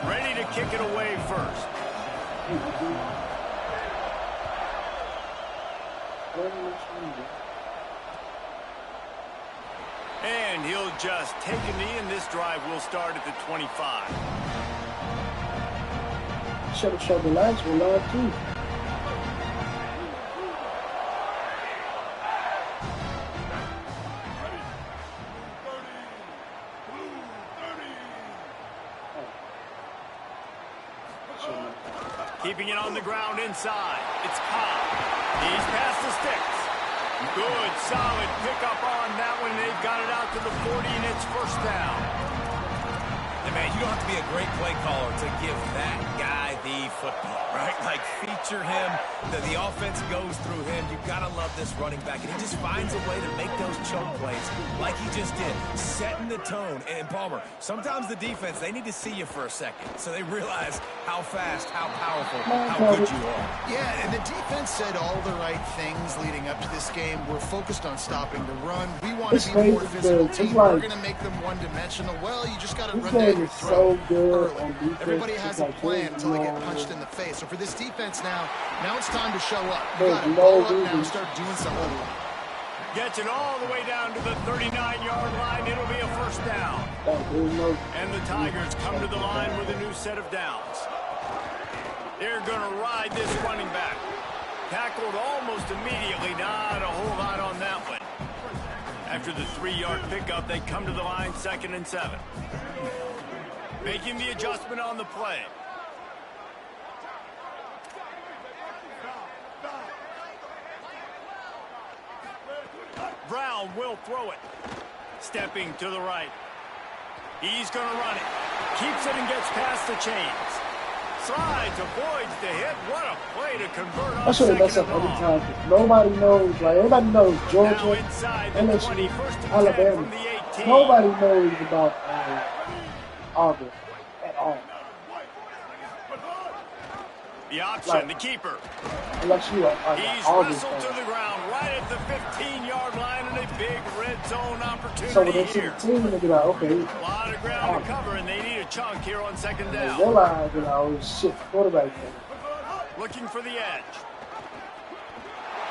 ready to kick it away first. And he'll just take a knee, and this drive will start at the 25. Should have showed the lights were low too. Keeping it on the ground inside. It's Cobb. He's past the sticks. Good, solid pickup on that one. They've got it out to the 40, and it's first down. Hey, man, you don't have to be a great play caller to give that guy the football, right? Like, feature him. The offense goes through him. You've got to love this running back. And he just finds a way to make those choke plays like he just did, setting the tone. And, Palmer, sometimes the defense, they need to see you for a second so they realize how fast, how powerful, how good you are. Yeah, and the defense said all the right things leading up to this game. We're focused on stopping the run. We want to be a more physical team. We're going to make them one-dimensional. Well, you just got to run down your throat early. Everybody has a plan until they get punched in the face. So for this defense now it's time to show up. You got to ball up now and start doing something. Gets it all the way down to the 39-yard line. It'll be a first down. And the Tigers come to the line with a new set of downs. They're going to ride this running back. Tackled almost immediately. Not a whole lot on that one. After the 3-yard pickup, they come to the line 2nd and 7. Making the adjustment on the play. Brown will throw it. Stepping to the right. He's going to run it. Keeps it and gets past the chains. Slides, avoids the hit. What a play to convert on second and long. Nobody knows, like, everybody knows Georgia, LSU, Alabama. Nobody knows about Auburn at all. The option, the keeper. Unless you are He's Auburn wrestled to the ground right at the 15-yard line, and a big red zone opportunity so when they see here. the team, they be like, okay. A lot of ground to cover, and they need a chunk here on second down. They realize, shit, quarterback. Looking for the edge.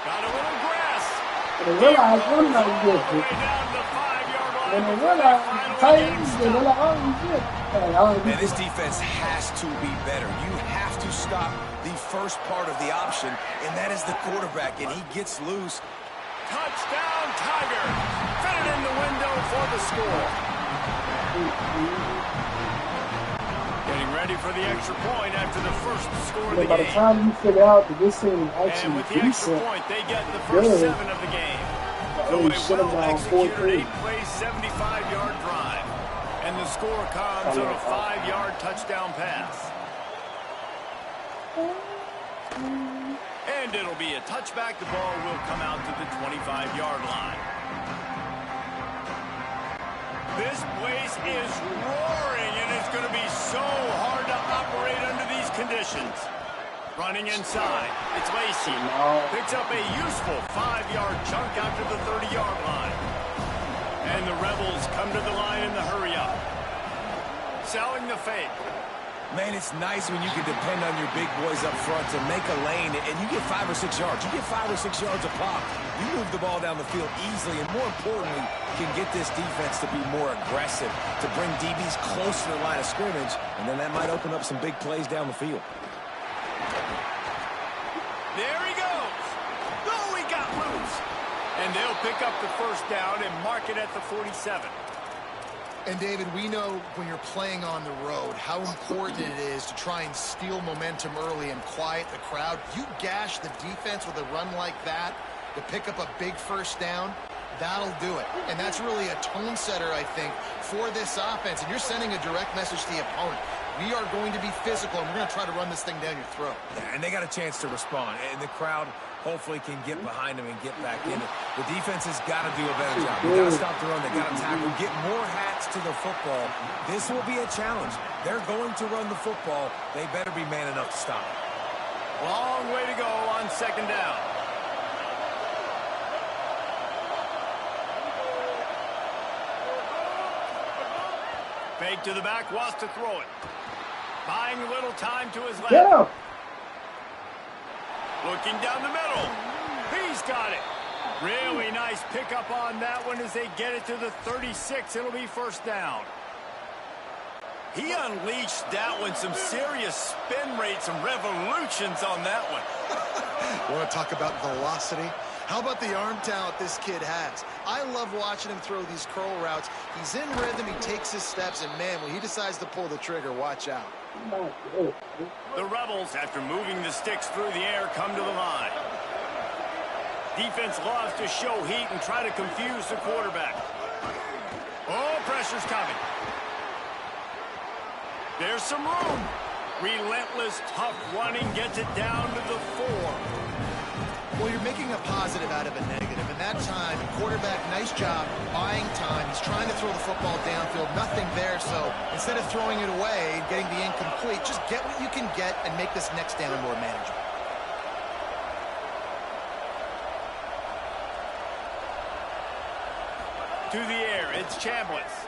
Got a little grass. And they realize one night good. Way down to the 5-yard line. And they realize Titans, they're like, oh, shit. Man, this defense has to be better. You have to stop the first part of the option, and that is the quarterback, and he gets loose. Touchdown, Tigers! Fit it in the window for the score. Getting ready for the extra point after the first score of the game. By the time you figure out that this team actually and with the extra point, they get the first 7 of the game. So a well-executed 8-play, 75-yard drive. And the score comes on a 5-yard touchdown pass. And it'll be a touchback. The ball will come out to the 25-yard line. This place is roaring, and it's going to be so hard to operate under these conditions. Running inside, it's Lacy. Picks up a useful 5-yard chunk after the 30-yard line. And the Rebels come to the line in the hurry up. Selling the fake. Man, it's nice when you can depend on your big boys up front to make a lane, and you get 5 or 6 yards. You get 5 or 6 yards a pop. You move the ball down the field easily, and more importantly, can get this defense to be more aggressive, to bring DBs closer to the line of scrimmage, and then that might open up some big plays down the field. There he goes. Oh, he got loose. And they'll pick up the first down and mark it at the 47. And, David, we know when you're playing on the road how important it is to try and steal momentum early and quiet the crowd. You gash the defense with a run like that to pick up a big first down, that'll do it. And that's really a tone setter, I think, for this offense. And you're sending a direct message to the opponent. We are going to be physical, and we're going to try to run this thing down your throat. Yeah, and they got a chance to respond. And the crowd hopefully can get behind them and get back in it. The defense has got to do a better job. They got to stop the run. They got to tackle, get more hats to the football. This will be a challenge. They're going to run the football. They better be man enough to stop it. Long way to go on second down. Fake to the back, wants to throw it. Buying a little time to his left. Yeah. Looking down the middle. He's got it. Really nice pickup on that one as they get it to the 36. It'll be first down. He unleashed that one. Some serious spin rates, some revolutions on that one. Want to talk about velocity? How about the arm talent this kid has? I love watching him throw these curl routes. He's in rhythm, he takes his steps, and man, when he decides to pull the trigger, watch out. The Rebels, after moving the sticks through the air, come to the line. Defense loves to show heat and try to confuse the quarterback. Oh, pressure's coming. There's some room. Relentless, tough running gets it down to the 4. Well, you're making a positive out of a negative. And that time, quarterback, nice job buying time. He's trying to throw the football downfield. Nothing there. So instead of throwing it away and getting the incomplete, just get what you can get and make this next down more manageable. To the air, it's Chambliss.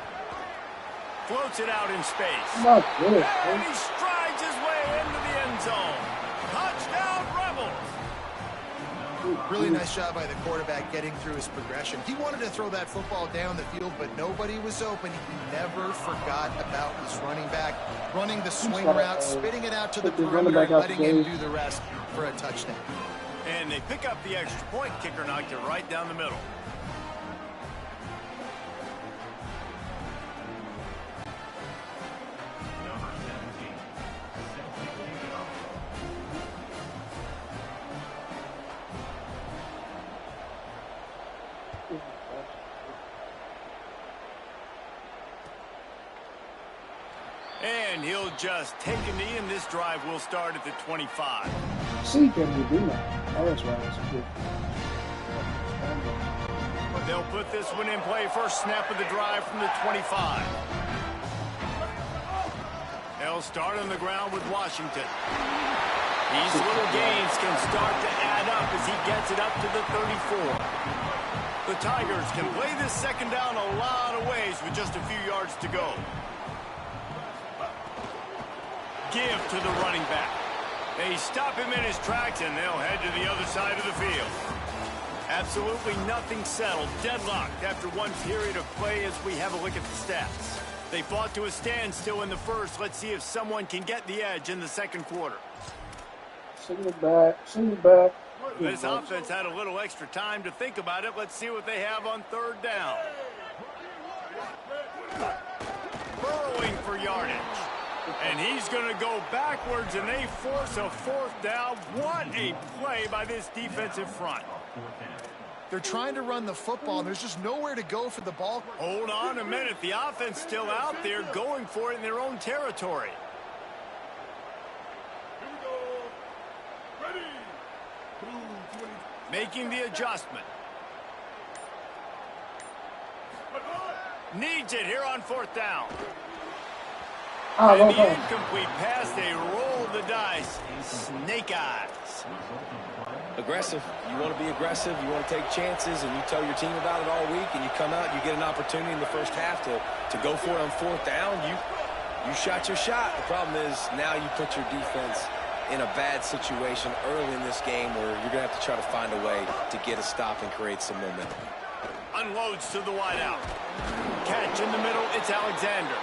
Floats it out in space. Not good. And he strides his way into the end zone. Touchdown, Rebels. Really nice job by the quarterback getting through his progression. He wanted to throw that football down the field, but nobody was open. He never forgot about his running back, running the swing route, spitting it out to the perimeter, and letting him do the rest for a touchdown. And they pick up the extra point. Kicker knocked it right down the middle. And he'll just take a knee, and this drive will start at the 25. See, can you do that? That's right. It's good. They'll put this one in play. First snap of the drive from the 25. They'll start on the ground with Washington. These little gains can start to add up as he gets it up to the 34. The Tigers can play this second down a lot of ways with just a few yards to go. Give to the running back. They stop him in his tracks, and they'll head to the other side of the field. Absolutely nothing settled. Deadlocked after one period of play as we have a look at the stats. They fought to a standstill in the first. Let's see if someone can get the edge in the second quarter. Send it back. Send it back. This offense had a little extra time to think about it. Let's see what they have on third down. Burrowing for yardage. And he's going to go backwards, and they force a fourth down. What a play by this defensive front. They're trying to run the football, and there's just nowhere to go for the ball. Hold on a minute. The offense still out there going for it in their own territory. Making the adjustment. Needs it here on fourth down. And the incomplete pass, they roll the dice. Snake eyes. Aggressive. You want to be aggressive. You want to take chances, and you tell your team about it all week, and you come out and you get an opportunity in the first half to go for it on fourth down. You shot your shot. The problem is now you put your defense in a bad situation early in this game where you're going to have to try to find a way to get a stop and create some momentum. Unloads to the wideout. Catch in the middle. It's Alexander.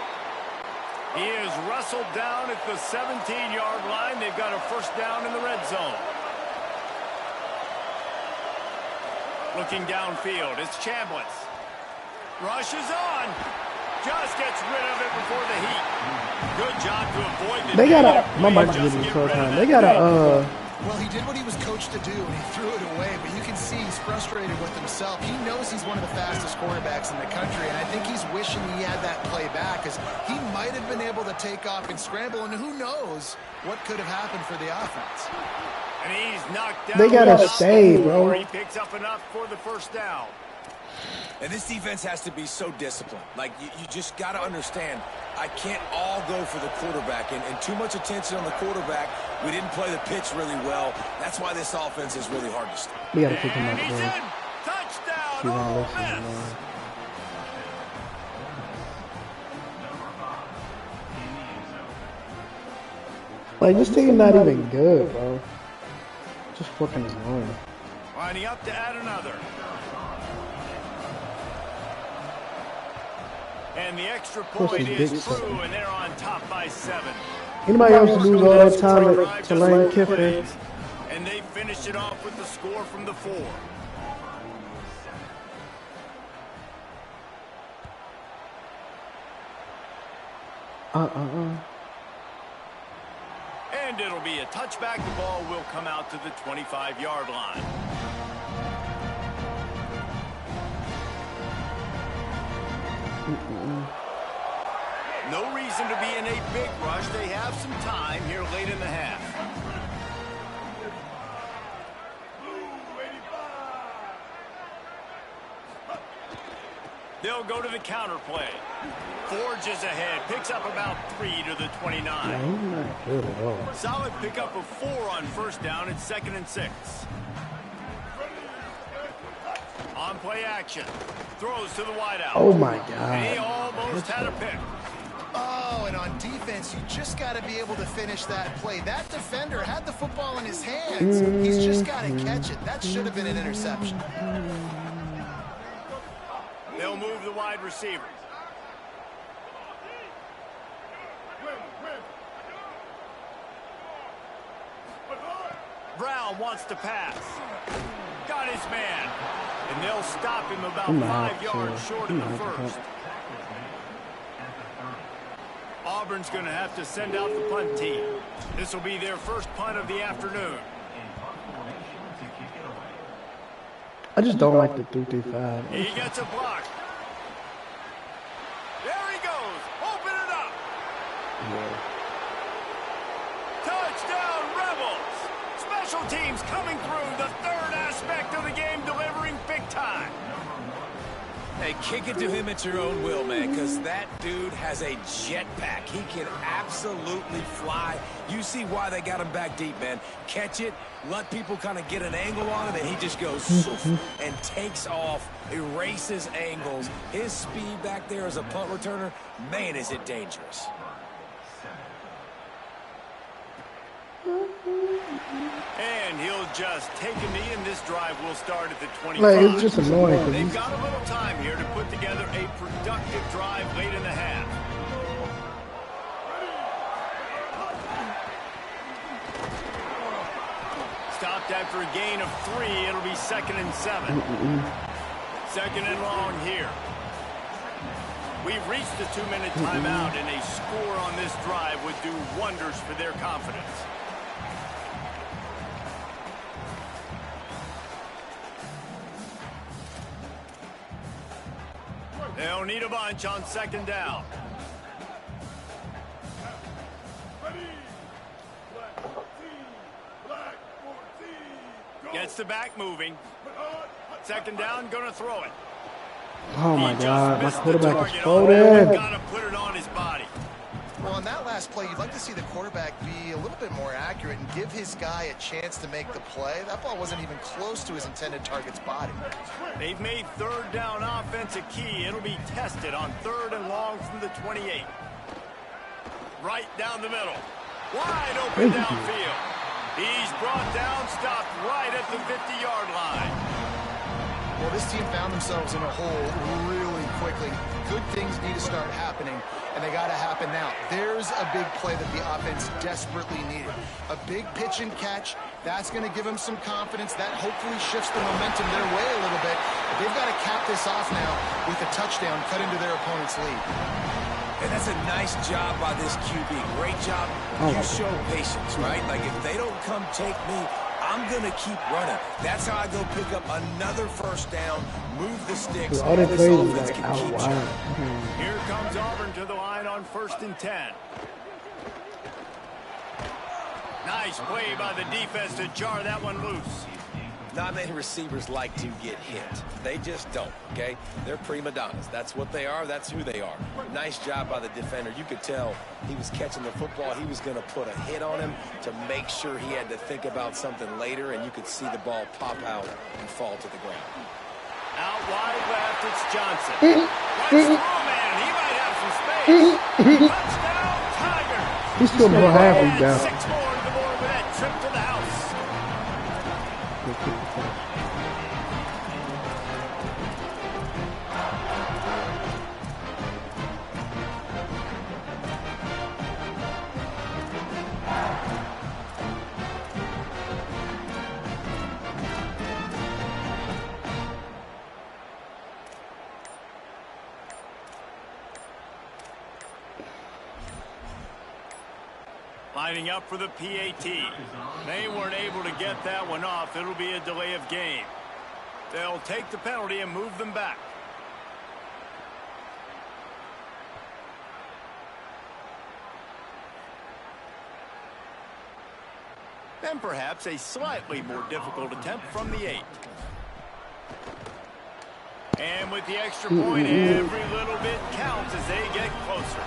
He is wrestled down at the 17-yard line. They've got a first down in the red zone. Looking downfield, it's Chambliss. Rushes on. Just gets rid of it before the heat. Good job to avoid the... They gotta... My mic is getting so time. They gotta, Well, he did what he was coached to do, and he threw it away, but you can see he's frustrated with himself. He knows he's one of the fastest quarterbacks in the country, and I think he's wishing he had that play back, because he might have been able to take off and scramble, and who knows what could have happened for the offense. And he's knocked down. They gotta stay, bro. He picks up enough for the first down. And this defense has to be so disciplined. Like, you just got to understand, I can't all go for the quarterback. And too much attention on the quarterback. We didn't play the pitch really well. That's why this offense is really hard to stop. We got to kick him out, He's bro. in. Touchdown, He won't Ole listen, Miss. man. Like, this team not even good, bro. Just fucking annoying. Lining up to add another. And the extra point is through, and they're on top by 7. Anybody else lose all the time to Lane Kiffin? And they finish it off with the score from the 4. And it'll be a touchback. The ball will come out to the 25-yard line. No reason to be in a big rush. They have some time here late in the half. They'll go to the counter play. Forges ahead, picks up about 3 to the 29. Yeah, he's not good at all. Solid pickup of 4 on first down. It's 2nd and 6. On play action. Throws to the wideout. Oh my God. And he almost had a pick. Oh, and on defense, you just got to be able to finish that play. That defender had the football in his hands. He's just got to catch it. That should have been an interception. They'll move the wide receiver. Brown wants to pass. Got his man. And they'll stop him about 5 yards short of the first. Auburn's going to have to send out the punt team. This will be their first punt of the afternoon. I just don't like the 3-5. He gets a block. There he goes. Open it up. Yeah. Touchdown, Rebels. Special teams coming through. The third aspect of the game, delivering big time. Hey, kick it to him at your own will, man, because that dude has a jetpack. He can absolutely fly. You see why they got him back deep, man. Catch it, let people kind of get an angle on it, and he just goes and takes off, erases angles. His speed back there as a punt returner, man, is it dangerous. And he'll just take a knee, and this drive will start at the 25. Like, it's just annoying. They've got a little time here to put together a productive drive late in the half. Stopped after a gain of 3. It'll be 2nd and 7. 2nd and long here. We've reached the 2-minute timeout, and a score on this drive would do wonders for their confidence. They'll need a bunch on 2nd down. Gets the back moving. 2nd down, gonna throw it. Oh my God, my quarterback is folded. Gotta put it on his body. Well, on that last play, you'd like to see the quarterback be a little bit more accurate and give his guy a chance to make the play. That ball wasn't even close to his intended target's body. They've made 3rd down offense a key. It'll be tested on 3rd and long from the 28. Right down the middle. Wide open downfield. He's brought down, stopped right at the 50-yard line. Well, this team found themselves in a hole really quickly. Good things need to start happening, and they got to happen now. There's a big play that the offense desperately needed. A big pitch and catch. That's going to give them some confidence. That hopefully shifts the momentum their way a little bit. But they've got to cap this off now with a touchdown cut into their opponent's lead. And that's a nice job by this QB. Great job. You show patience, right? Like, if they don't come take me, I'm going to keep running. That's how I go pick up another 1st down, move the sticks, all and they this play offense is can out keep wide. jumping. Here comes Auburn to the line on 1st and 10. Nice play by the defense to jar that one loose. Not many receivers like to get hit. They just don't, okay? They're prima donnas. That's what they are. That's who they are. Nice job by the defender. You could tell he was catching the football. He was going to put a hit on him to make sure he had to think about something later, and you could see the ball pop out and fall to the ground. Out wide left, it's Johnson. Man, he might have some space. Touchdown, Tigers. He's still more half down. 6 more Lining up for the PAT. They weren't able to get that one off. It'll be a delay of game. They'll take the penalty and move them back. And perhaps a slightly more difficult attempt from the 8. And with the extra point, every little bit counts as they get closer.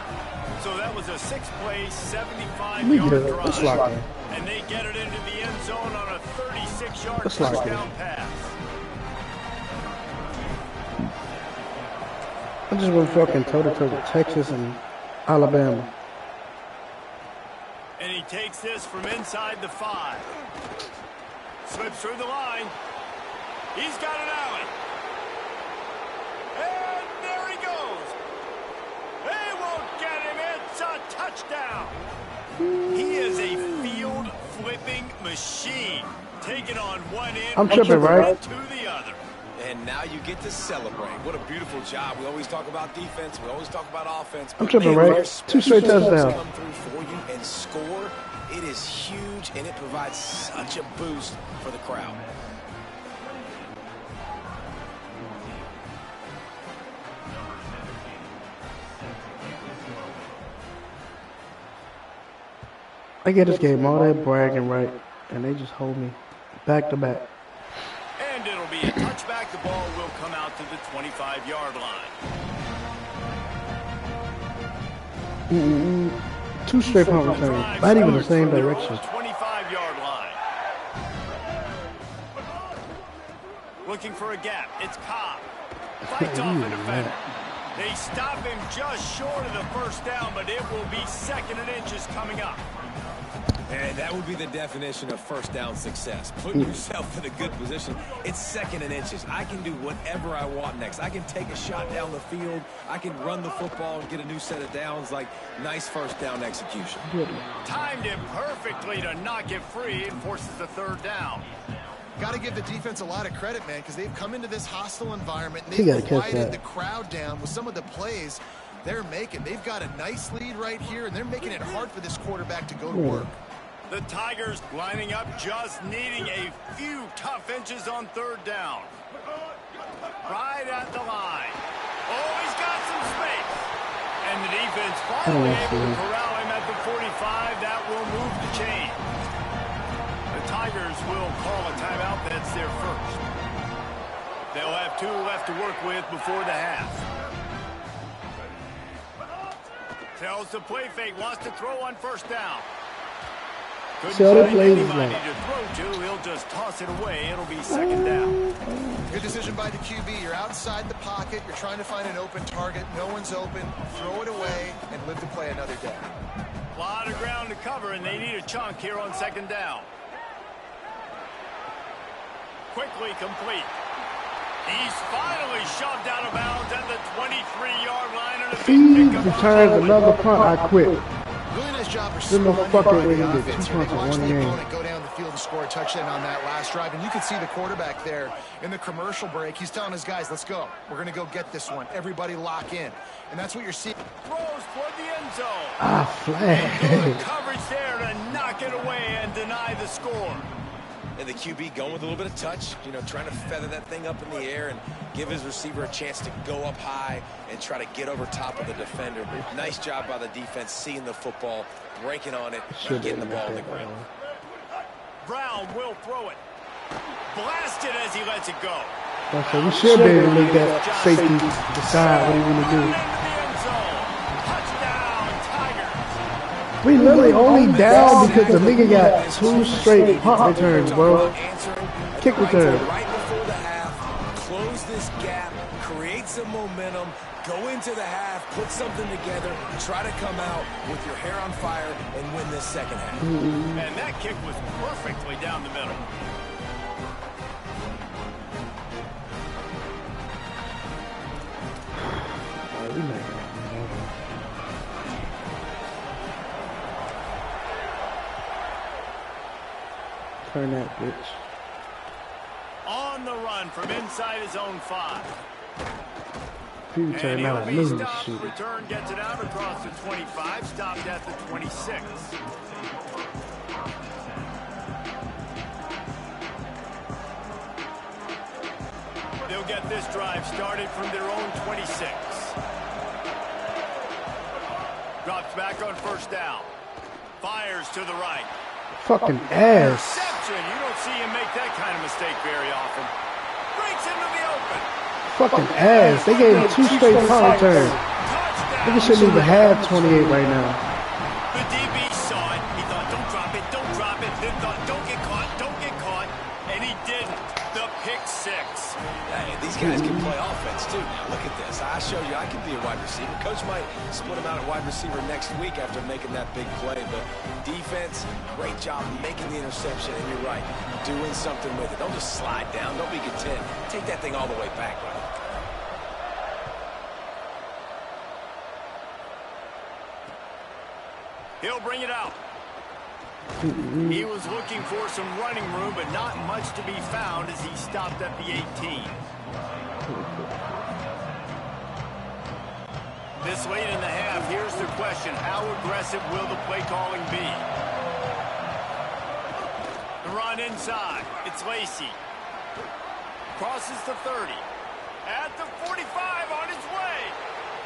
So that was a 6-play, 75-yard drive. And they get it into the end zone on a 36-yard touchdown pass. I just went fucking toe-to-toe with Texas and Alabama. And he takes this from inside the 5. Slips through the line. He's got an alley. And there he goes. They won't get him. It's a touchdown. He is a field-flipping machine. Taking on one end, I'm tripping, right? To the other. And now you get to celebrate. What a beautiful job. We always talk about defense. We always talk about offense. I'm tripping, right? 2 straight touchdowns. Come through for you and score. It is huge, and it provides such a boost for the crowd. I get this game all that bragging, right? And they just hold me back to back. And it'll be a touchback. The ball will come out to the 25-yard line. 2 straight punt returns. Not even the same direction. 25-yard line. Looking for a gap. It's Cobb. Fights off the defender. They stop him just short of the first down, but it will be 2nd and inches coming up. And that would be the definition of first down success. Putting yourself in a good position. It's 2nd and inches. I can do whatever I want next. I can take a shot down the field. I can run the football and get a new set of downs. Like, nice first down execution. Timed him perfectly to knock it free and forces the 3rd down. Got to give the defense a lot of credit, man, because they've come into this hostile environment and they've quieted the crowd down with some of the plays they're making. They've got a nice lead right here, and they're making it hard for this quarterback to go to work. The Tigers lining up, just needing a few tough inches on 3rd down. Right at the line. Oh, he's got some space. And the defense finally able to corral him at the 45. That will move the chain. The Tigers will call a timeout. That's their first. They'll have 2 left to work with before the half. Tells the play fake, wants to throw on 1st down. Couldn't find anybody to throw to. He'll just toss it away. It'll be 2nd down. Good decision by the QB. You're outside the pocket. You're trying to find an open target. No one's open. Throw it away and live to play another day. A lot of ground to cover, and they need a chunk here on 2nd down. Quickly complete. He's finally shoved out of bounds at the 23-yard line. And he returns another punt. I quit. Really nice job for no fucking way he did 2 punts in watch one the game. opponent go down the field and score a touchdown on that last drive. And you can see the quarterback there in the commercial break. He's telling his guys, let's go. We're going to go get this one. Everybody lock in. And that's what you're seeing. Throws toward the end zone. Flag. Good coverage there to knock it away and deny the score. And the QB going with a little bit of touch, you know, trying to feather that thing up in the air and give his receiver a chance to go up high and try to get over top of the defender. Nice job by the defense, seeing the football, breaking on it, and getting the ball on the ground. Brown will throw it. Blasted as he lets it go. So we should be able to make that safety decide what he want to do. We literally only down because the nigga got 2 straight punt returns, bro. Kick return. Right before the half, close this gap, create some momentum, go into the half, put something together, try to come out with your hair on fire and win this 2nd half. And that kick was perfectly down the middle. Turn that bitch. On the run from inside his own 5. Return, not a new shoot. Return gets it out across the 25, stopped at the 26. They'll get this drive started from their own 26. Drops back on first down. Fires to the right. Fucking ass. Interception. You don't see him make that kind of mistake very often. Breaks into the open. Fucking ass. They gave him 2 straight punt returns. Nigga shouldn't even have 28 right now. The DB saw it. He thought, don't drop it, don't drop it. Then thought, don't get caught, don't get caught. And he didn't. The pick 6. Hey, these guys can play offense too. Now look at this. I showed you I can be a wide receiver. Coach might split him out at wide receiver next week after making that big play. But defense, great job making the interception. And you're right, doing something with it. Don't just slide down. Don't be content. Take that thing all the way back, brother. He'll bring it out. He was looking for some running room, but not much to be found as he stopped at the 18. This late in the half, here's the question. How aggressive will the play calling be? The run inside. It's Lacy. Crosses the 30. At the 45 on his way.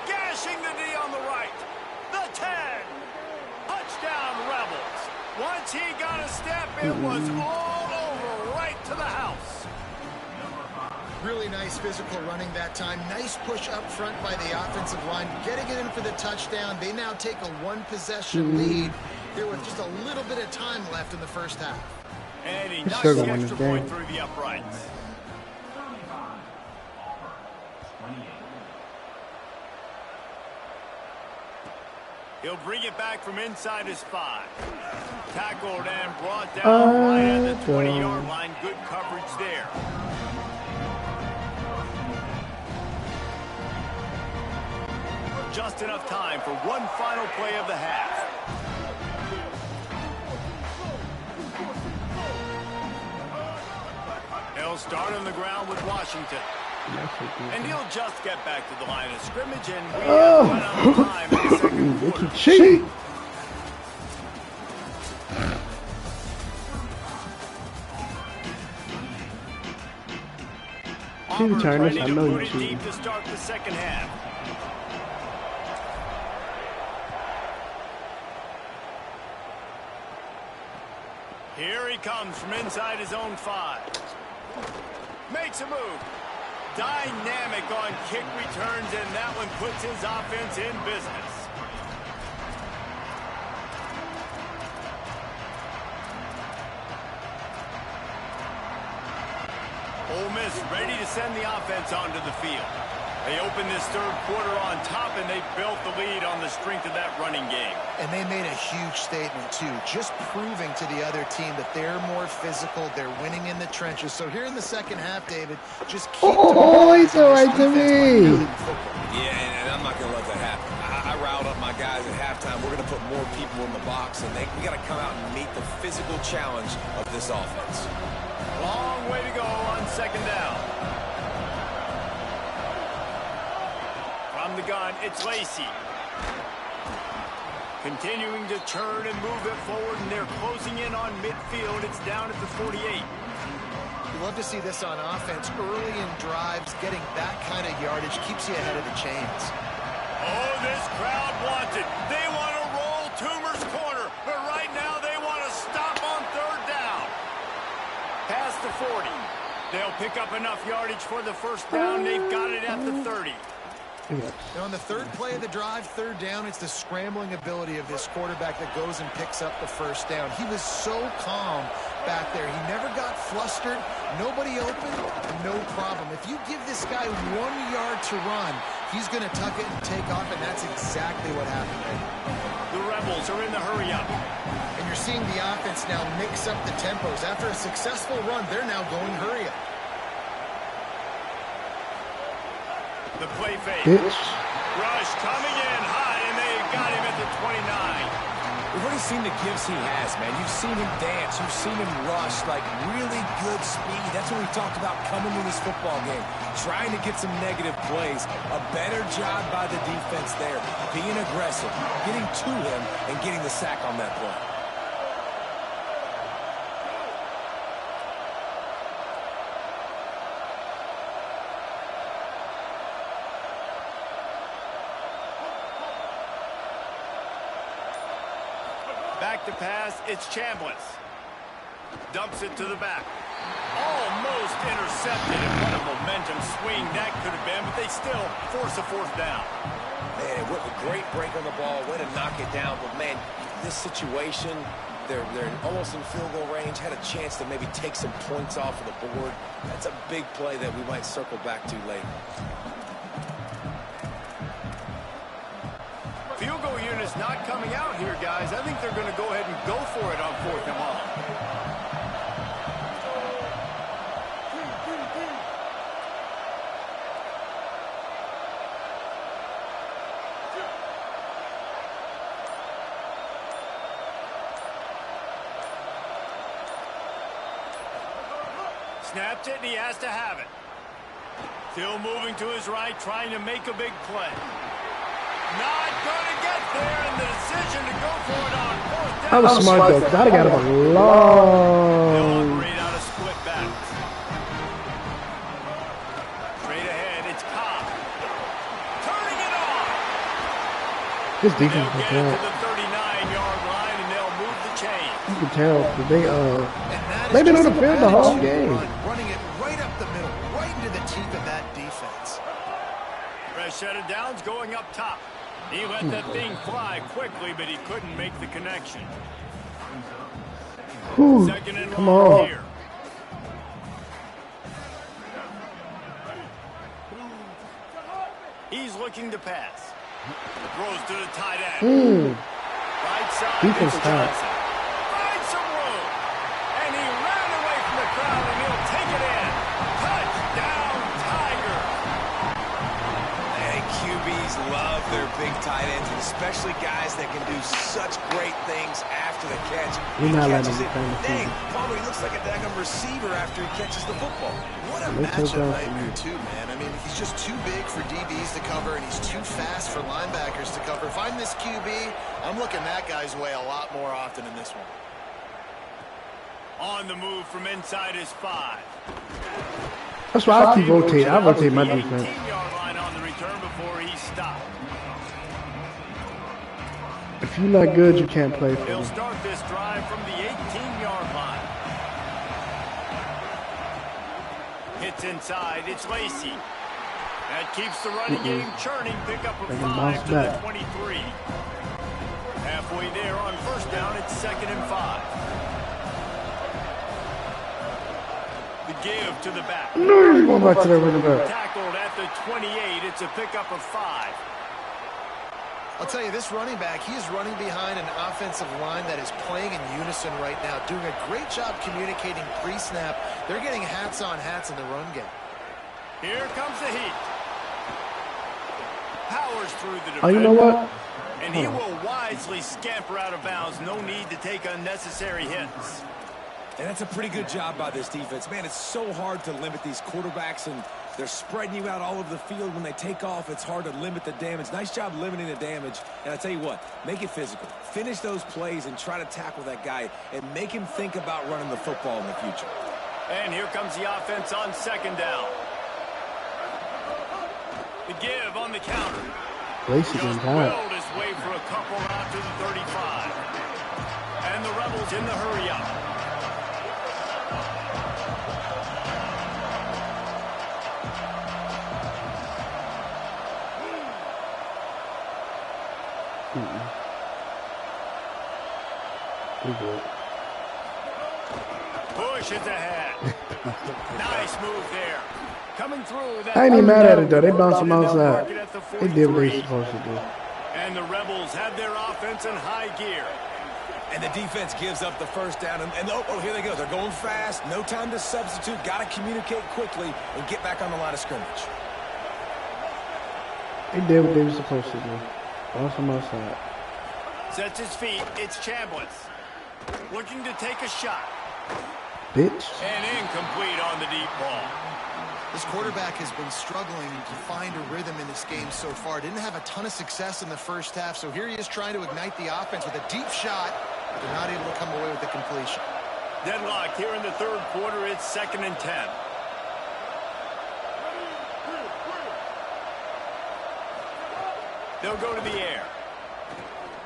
Gashing the D on the right. The 10. Touchdown, Rebels. Once he got a step, it was all over, right to the house. Really nice physical running that time. Nice push up front by the offensive line. Getting it in for the touchdown. They now take a 1-possession lead. There was just a little bit of time left in the first half. And he knocks the extra point through the uprights. He'll bring it back from inside his 5. Tackled and brought down right at the 20-yard line. Good coverage there. Just enough time for one final play of the half. They'll start on the ground with Washington. And he'll just get back to the line of scrimmage, and we have run out of time in the second quarter. Cheat. Auburn ready I to know put you it cheating. deep to start the second half. Here he comes from inside his own 5. Makes a move. Dynamic on kick returns, and that one puts his offense in business. Ole Miss ready to send the offense onto the field. They opened this third quarter on top, and they built the lead on the strength of that running game. And they made a huge statement, too, just proving to the other team that they're more physical, they're winning in the trenches. So here in the second half, David, just keep he's all right to me. Yeah, and I'm not going to let that happen. I riled up my guys at halftime. We're going to put more people in the box, and we got to come out and meet the physical challenge of this offense. Long way to go on second down. From the gun, it's Lacy. Continuing to turn and move it forward, and they're closing in on midfield. It's down at the 48. You love to see this on offense. Early in drives, getting that kind of yardage keeps you ahead of the chains. Oh, this crowd wants it. They want to roll Toomer's corner, but right now they want to stop on third down. Past the 40. They'll pick up enough yardage for the first down. They've got it at the 30. Now on the third play of the drive, third down, it's the scrambling ability of this quarterback that goes and picks up the first down. He was so calm back there. He never got flustered. Nobody open, no problem. If you give this guy 1 yard to run, he's going to tuck it and take off, and that's exactly what happened. The Rebels are in the hurry-up. And you're seeing the offense now mix up the tempos. After a successful run, they're now going hurry-up. The play fake. Bitch. Rush coming in high, and they got him at the 29. We've already seen the gifts he has, man. You've seen him dance. You've seen him rush, like really good speed. That's what we talked about coming to this football game, trying to get some negative plays. A better job by the defense there, being aggressive, getting to him, and getting the sack on that play. Back to pass, it's Chambliss. Dumps it to the back. Almost intercepted, and what a momentum swing that could have been, but they still force a fourth down. Man, what a great break on the ball, way to knock it down. But, man, this situation, they're almost in field goal range, had a chance to maybe take some points off of the board. That's a big play that we might circle back to later. Field goal unit's not coming out here, guys. I think they're going to go ahead and go for it on 4th and long. Snapped it, and he has to have it. Still moving to his right, trying to make a big play. Not going to get there, and the decision to go for it on 4th down. That was smart, though, because I'd have got him a long. Great out of split backs. Straight ahead, it's Cobb. Turning it on. This defense They'll is get it bad. to the 39-yard line, and they'll move the chain. You can tell they've been on the field the whole game. Running it right up the middle, right into the teeth of that defense. Fresh set of downs going up top. He let that thing fly quickly, but he couldn't make the connection. Whew, Second and come long on. here. He's looking to pass. Throws to the tight end. Right side. Defense it's tight. Johnson. Finds some room. And he ran away from the crowd, and he'll take it in. Touchdown, Tiger. And QBs love their big tight ends, and especially guys that can do such great things after the catch. You're not letting catches him it. defend the Dang, field. Palmer, he looks like a daggum receiver after he catches the football. What a matchup nightmare, too, man. I mean, he's just too big for DBs to cover, and he's too fast for linebackers to cover. If I'm this QB, I'm looking that guy's way a lot more often in this one. On the move from inside his 5. That's why I keep rotating. I rotate my defense. 18-yard line on the return before he stopped. If you're not good, you can't play for He'll me. start this drive from the 18-yard line. Hits inside. It's Lacy. That keeps the running game churning. Pick up a They can 5 bounce to the back. 23. Halfway there on 1st down. It's 2nd and 5. The give to the back. No, he's going back to that running back. Tackled at the 28. It's a pickup of 5. I'll tell you, this running back, he is running behind an offensive line that is playing in unison right now, doing a great job communicating pre-snap. They're getting hats on hats in the run game. Here comes the heat. Powers through the defender. Oh, you know what? And he will wisely scamper out of bounds. No need to take unnecessary hits. And that's a pretty good job by this defense. Man, it's so hard to limit these quarterbacks, and they're spreading you out all over the field. When they take off, it's hard to limit the damage. Nice job limiting the damage. And I tell you what, make it physical. Finish those plays and try to tackle that guy and make him think about running the football in the future. And here comes the offense on 2nd down. The give on the counter. Lacy's Just in time. willed his way for a couple out to the 35. And the Rebels in the hurry up. Pushes ahead. Nice move there. Coming through that. I ain't even mad at it, though. They bounced him They'll outside. mark it at the They did what they 43. supposed to do. And the Rebels have their offense in high gear. And the defense gives up the 1st down. And oh, here they go. They're going fast. No time to substitute. Got to communicate quickly and get back on the line of scrimmage. They did what they were supposed to do. Bounce him outside. Sets his feet. It's Chambliss. Looking to take a shot. Bitch. And incomplete on the deep ball. This quarterback has been struggling to find a rhythm in this game so far. Didn't have a ton of success in the first half, so here he is trying to ignite the offense with a deep shot, but they're not able to come away with the completion. Deadlock here in the third quarter. It's 2nd and 10. They'll go to the air.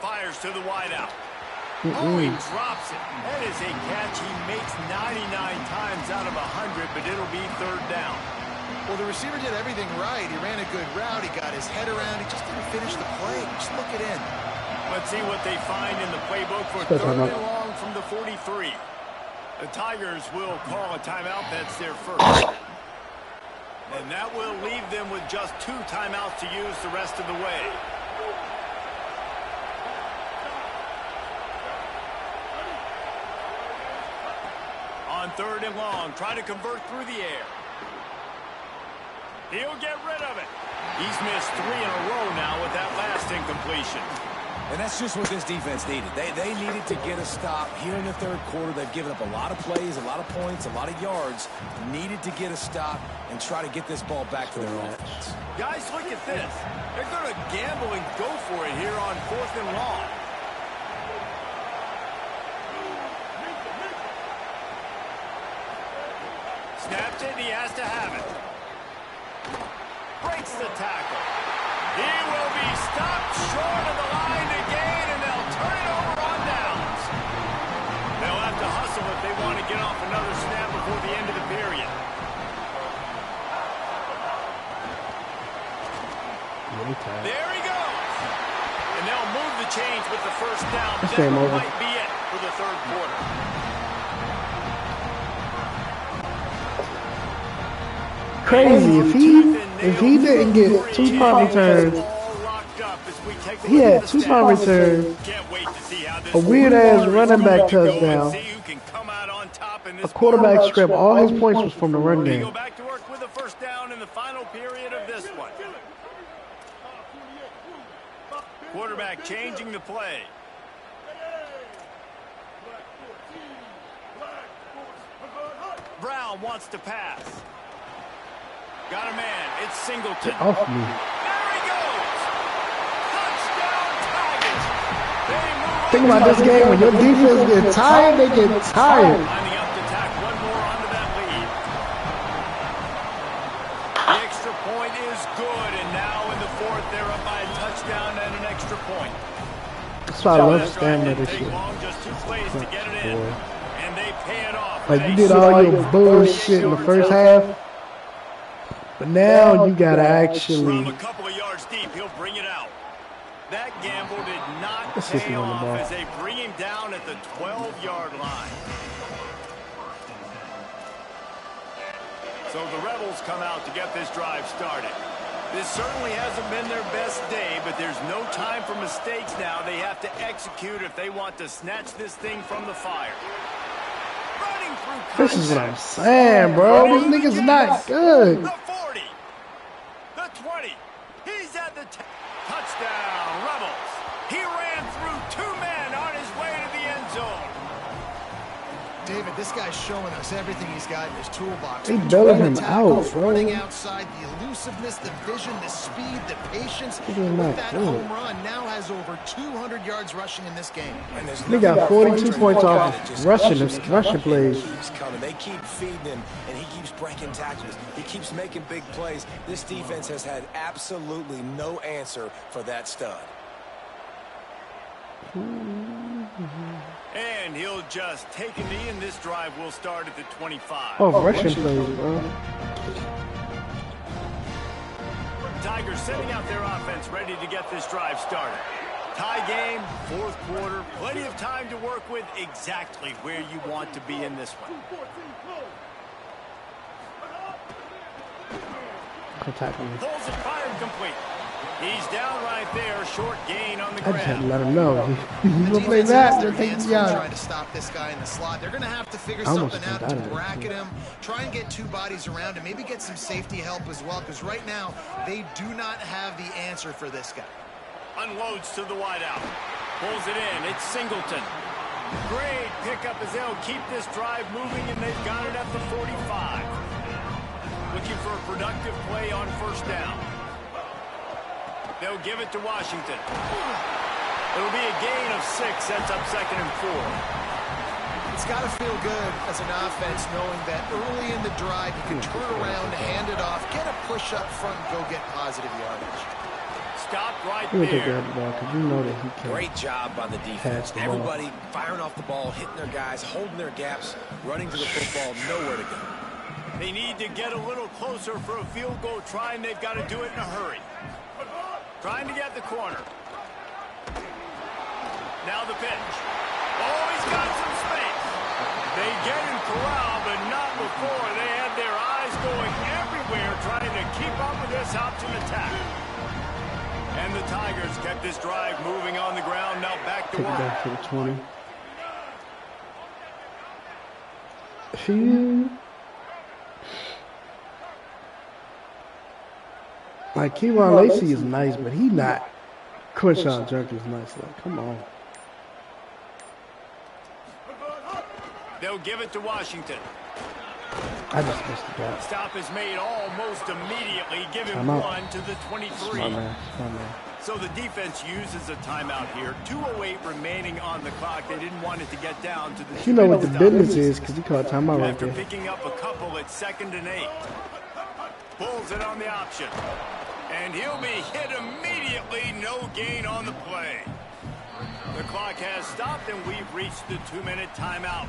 Fires to the wideout. Oh, he drops it. That is a catch he makes 99 times out of 100, but it'll be 3rd down. Well, the receiver did everything right. He ran a good route. He got his head around. He just didn't finish the play. Just look it in. Let's see what they find in the playbook for 3rd and long from the 43. The Tigers will call a timeout. That's their first. And that will leave them with just 2 timeouts to use the rest of the way. On 3rd and long, try to convert through the air. He'll get rid of it. He's missed 3 in a row now with that last incompletion. And that's just what this defense needed. They needed to get a stop here in the third quarter. They've given up a lot of plays, a lot of points, a lot of yards. Needed to get a stop and try to get this ball back to their offense. Guys, look at this. They're going to gamble and go for it here on 4th and long. Snaps it, and he has to have it. Breaks the tackle. He will be stopped short of the line to gain, and they'll turn it over on downs. They'll have to hustle if they want to get off another snap before the end of the period. There he goes. And they'll move the chains with the first down. That might be it for the third quarter. Crazy. If he didn't get 2 punt returns, he had 2 punt returns, a weird ass running back touchdown, a quarterback strip. All his points was from the run game. Go back to work with a first down in the final period of this one. Quarterback changing the play. Brown wants to pass. Got a man. It's Singleton. Get off me. There he goes. Touchdown Tigers. Think about this game. When your defense gets tired, they get tired. Lining up to tack one more onto that lead. The extra point is good, and now in the 4th, they're up by a touchdown and an extra point. That's why I love stamina this year. Just 2 plays to get it in, and they pay it off. Like, you did all your bullshit in the first half, but now you gotta actually. From a couple of yards deep, he'll bring it out. That gamble did not pay off as they bring him down at the 12-yard line. So the Rebels come out to get this drive started. This certainly hasn't been their best day, but there's no time for mistakes now. They have to execute if they want to snatch this thing from the fire. Running through This is what I'm saying, bro. This nigga's not good. The 40, the 20. He's at the touchdown, Rebels. He ran through 2 men on his way to the end zone. David, this guy's showing us everything he's got in his toolbox. They bailing him out, bro. Running outside, the elusiveness, the vision, the speed, the patience. With that home run, now has over 200 yards rushing in this game. They got 42 points off of rushing plays. They keep feeding him, and he keeps breaking tackles. He keeps making big plays. This defense has had absolutely no answer for that stud. And he'll just take a knee, and this drive will start at the 25. Oh, rushing plays, bro. Tigers sending out their offense, ready to get this drive started. Tie game, 4th quarter, plenty of time to work with, exactly where you want to be in this one. Pulls it, fired complete. He's down right there, short gain on the ground. I just had to let him know. He's gonna play that. They're taking you out. Trying to stop this guy in the slot. They're going to have to figure something out to bracket him, try and get 2 bodies around him, maybe get some safety help as well, because right now they do not have the answer for this guy. Unloads to the wideout. Pulls it in. It's Singleton. Great pickup as they'll keep this drive moving, and they've got it at the 45. Looking for a productive play on first down. They'll give it to Washington. It'll be a gain of 6. Sets up 2nd and 4. It's got to feel good as an offense knowing that early in the drive you can turn around, hand it off, get a push up front, and go get positive yardage. Stopped right He would take there. the ball because you know that he can. Great job by the defense. The ball. Everybody firing off the ball, hitting their guys, holding their gaps, running to the football, nowhere to go. They need to get a little closer for a field goal try, and they've got to do it in a hurry. Trying to get the corner. Now the pitch. Oh, he's got some space. They get in corral, but not before. They had their eyes going everywhere trying to keep up with this option attack. And the Tigers kept this drive moving on the ground. Now back to Take it work. back to the 20. Phew. Like, Kevon Lacey is nice, but he not. Quinshon Judkins is nice. Like, come on. They'll give it to Washington. I just missed the gap. Stop is made almost immediately. Give him Timeout. one to the 23. My man. My man. So the defense uses a timeout here. 2:08 remaining on the clock. They didn't want it to get down to the You know what the stop. business is because he called timeout right After there. picking up a couple at 2nd and 8. Pulls it on the option. And he'll be hit immediately. No gain on the play. The clock has stopped, and we've reached the 2-minute timeout.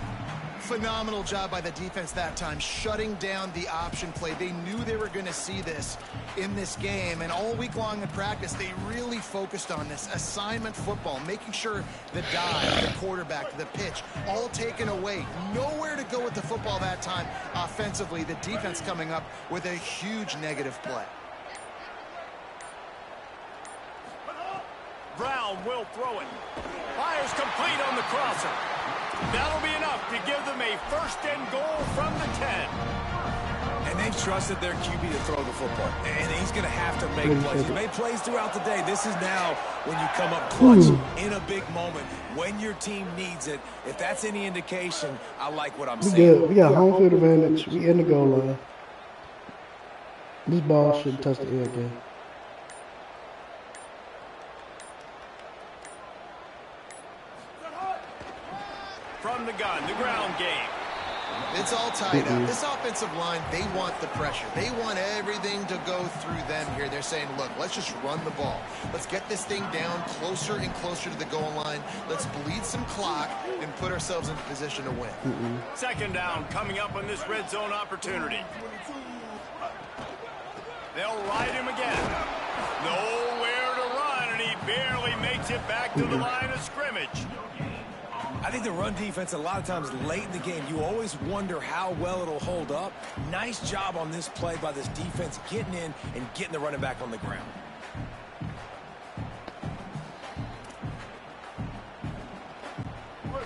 Phenomenal job by the defense that time, shutting down the option play. They knew they were going to see this in this game, and all week long in practice, they really focused on this assignment football, making sure the dive, the quarterback, the pitch, all taken away. Nowhere to go with the football that time offensively. The defense coming up with a huge negative play. Brown will throw it. Fires complete on the crosser. That'll be enough to give them a 1st and goal from the 10. And they've trusted their QB to throw the football. And he's going to have to make plays. He made plays throughout the day. This is now when you come up clutch in a big moment, when your team needs it. If that's any indication, I like what I'm We seeing. good. We got home field advantage. We in the goal line. This ball shouldn't touch the air again. From the gun, the ground game. It's all tied up. This offensive line, they want the pressure. They want everything to go through them here. They're saying, look, let's just run the ball. Let's get this thing down closer and closer to the goal line. Let's bleed some clock and put ourselves in position to win. 2nd down coming up on this red zone opportunity. They'll ride him again. Nowhere to run, and he barely makes it back to the line of scrimmage. I think the run defense, a lot of times late in the game, you always wonder how well it'll hold up. Nice job on this play by this defense, getting in and getting the running back on the ground.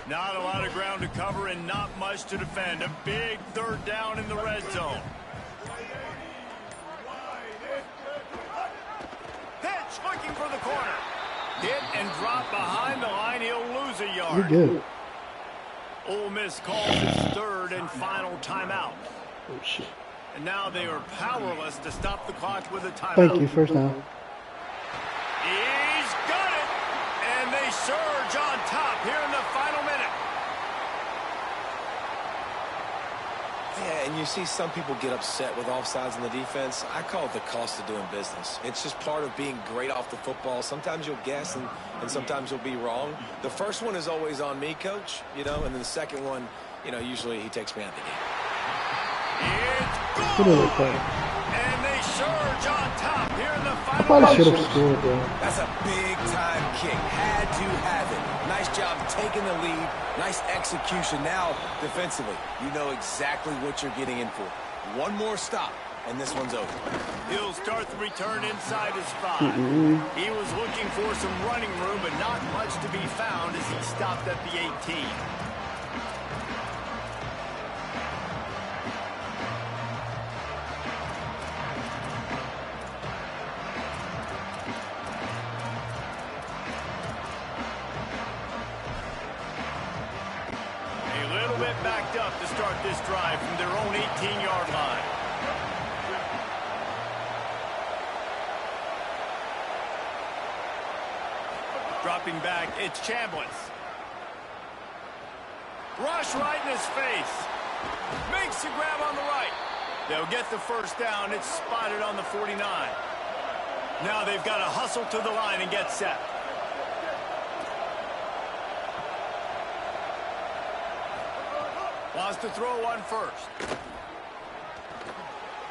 Not a lot of ground to cover and not much to defend. A big 3rd down in the red zone. Pitch looking for the corner. Hit and drop behind the line. He'll lose a yard. We good. Ole Miss calls its 3rd and final timeout. Oh, shit. And now they are powerless to stop the clock with a timeout. Thank you. First down. He's got it. And they surge on top here in the final minute. Yeah, and you see some people get upset with offsides in the defense. I call it the cost of doing business. It's just part of being great off the football. Sometimes you'll guess and sometimes you'll be wrong. The first one is always on me, Coach, and then the second one, usually he takes me out of the game. It's Good goal. little play. And they surge on top here in the final Probably should minute. have scored, bro. That's a big-time kick. Had to have it. Nice job taking the lead. Nice execution. Now, defensively, you know exactly what you're getting in for. One more stop, and this one's over. He'll start the return inside his 5. He was looking for some running room, but not much to be found as he stopped at the 18. get backed up to start this drive from their own 18-yard line. Dropping back, it's Chambliss. Rush right in his face. Makes the grab on the right. They'll get the first down. It's spotted on the 49. Now they've got to hustle to the line and get set. Wants to throw one first.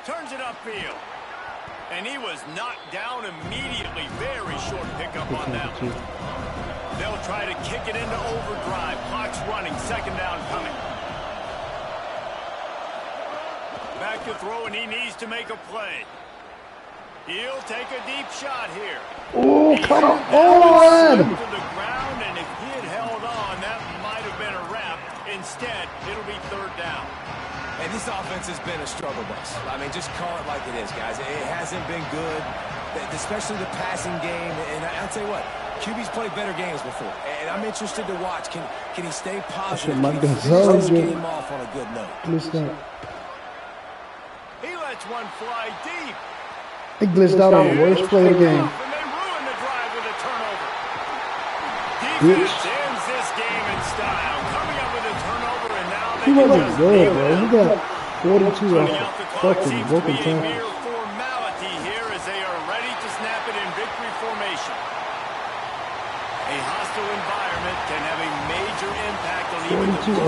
Turns it upfield. And he was knocked down immediately. Very short pickup on that one. They'll try to kick it into overdrive. Clock's running. Second down coming. Back to throw, and he needs to make a play. He'll take a deep shot here. Oh, come on! To the ground, and if he had held on, that might have been a wrap. Instead, it'll be third down. And this offense has been a struggle bus. I mean, just call it like it is, guys. It hasn't been good, especially the passing game. And I'll tell you what, QB's played better games before. And I'm interested to watch. Can he stay positive? Can he finish this game off on a good note? He lets one fly deep. He glitched out on the worst play of the game. And they ruin the drive with a turnover. Defense ends this game in style. Coming up with a turnover, and now they he wasn't good, bro. He got 42 off the fucking broken tackle. Mere formality here as they are ready to snap it in victory formation. A hostile environment can have a major impact on even the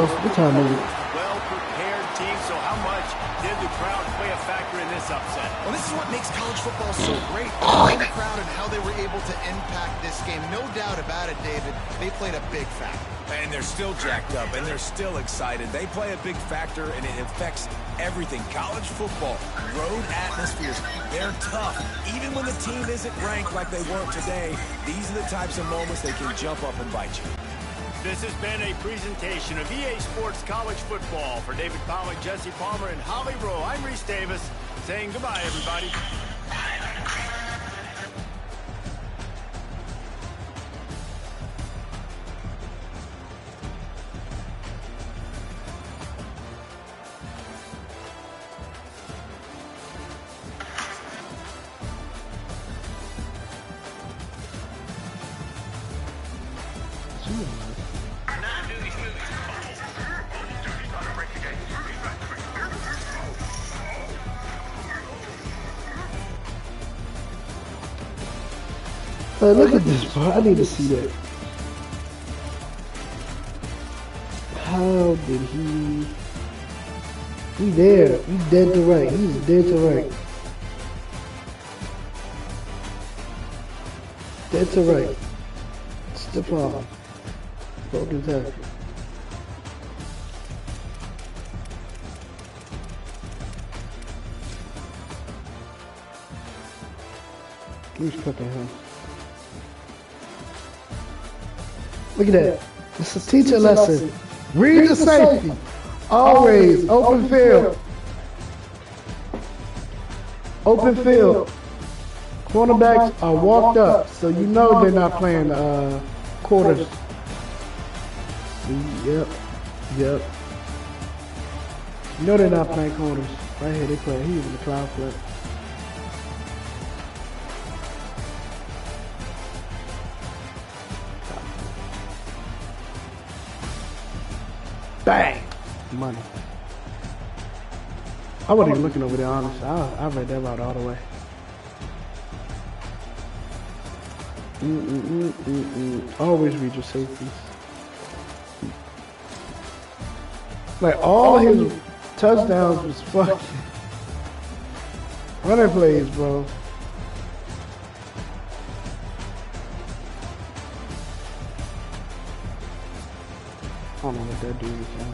well-prepared team. So how much did the crowd play a factor in this upset? Well, this is what makes college football so great. The crowd and how they were able to impact this game. No doubt about it, David. They played a big factor. And they're still jacked up, and they're still excited. They play a big factor, and it affects everything. College football, road atmospheres, they're tough. Even when the team isn't ranked like they weren't today, these are the types of moments they can jump up and bite you. This has been a presentation of EA Sports College Football. For David Pollack, Jesse Palmer, and Holly Rowe, I'm Reese Davis, saying goodbye, everybody. Hey, look at this, bro. I need to see that. How did he... He there. He dead to right. He's dead to right. Dead to right. Step on. Broken tackle. Who's cooking him? Look at that. It's a teacher lesson. Read the safety. Always open field. Open field. Cornerbacks are walked up, so you know they're not playing quarters. Yep. You know they're not playing quarters. Right here they play. He's in the cloud flip. Bang! Money. I wasn't even looking over there, honestly. I read that route all the way. Always read your safeties. Like, all his touchdowns was fucking running plays, bro. I don't know what that dude is doing.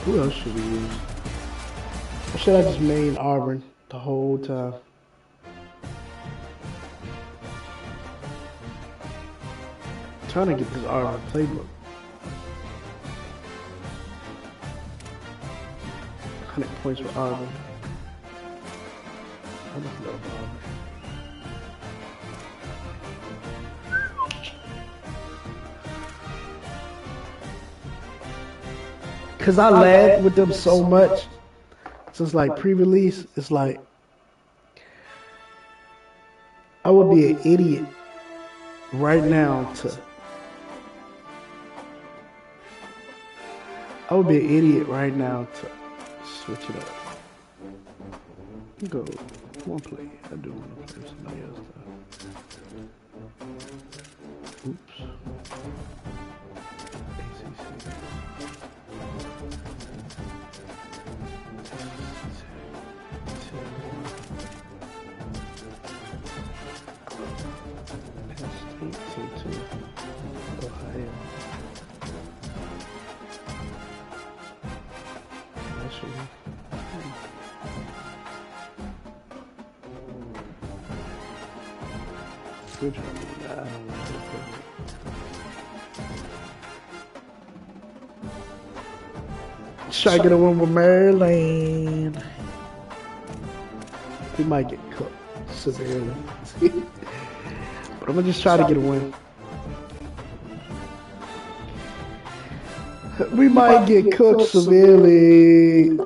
Who else should we use? Or should I just main Auburn the whole time? I'm trying to get this Auburn playbook. 100 points for Auburn. I just love Auburn. Because I laughed with them so much. Since like pre-release, it's like I would be an idiot right now to. I would be an idiot right now to switch it up. Go. I want to play. I do want to play somebody else though. Oops. Ohio. Which one? Try to get a win with Maryland. We might get cooked severely. But I'm gonna just try to get a win. We might get cooked severely. An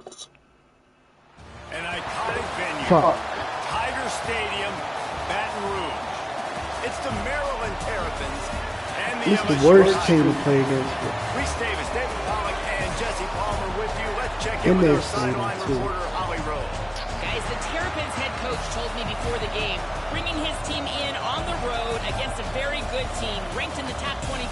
iconic venue. Fuck. Tiger Stadium, Baton Rouge. It's the Maryland Terrapins and the It's the worst team to play against. Reese Davis, David Pollack, and Jesse Palmer with you. Let's check in with our sideline reporter, Holly Rowe. Guys, the Terrapins head coach told me before the game, bringing his team in on the road against a very good team, ranked in the top 25.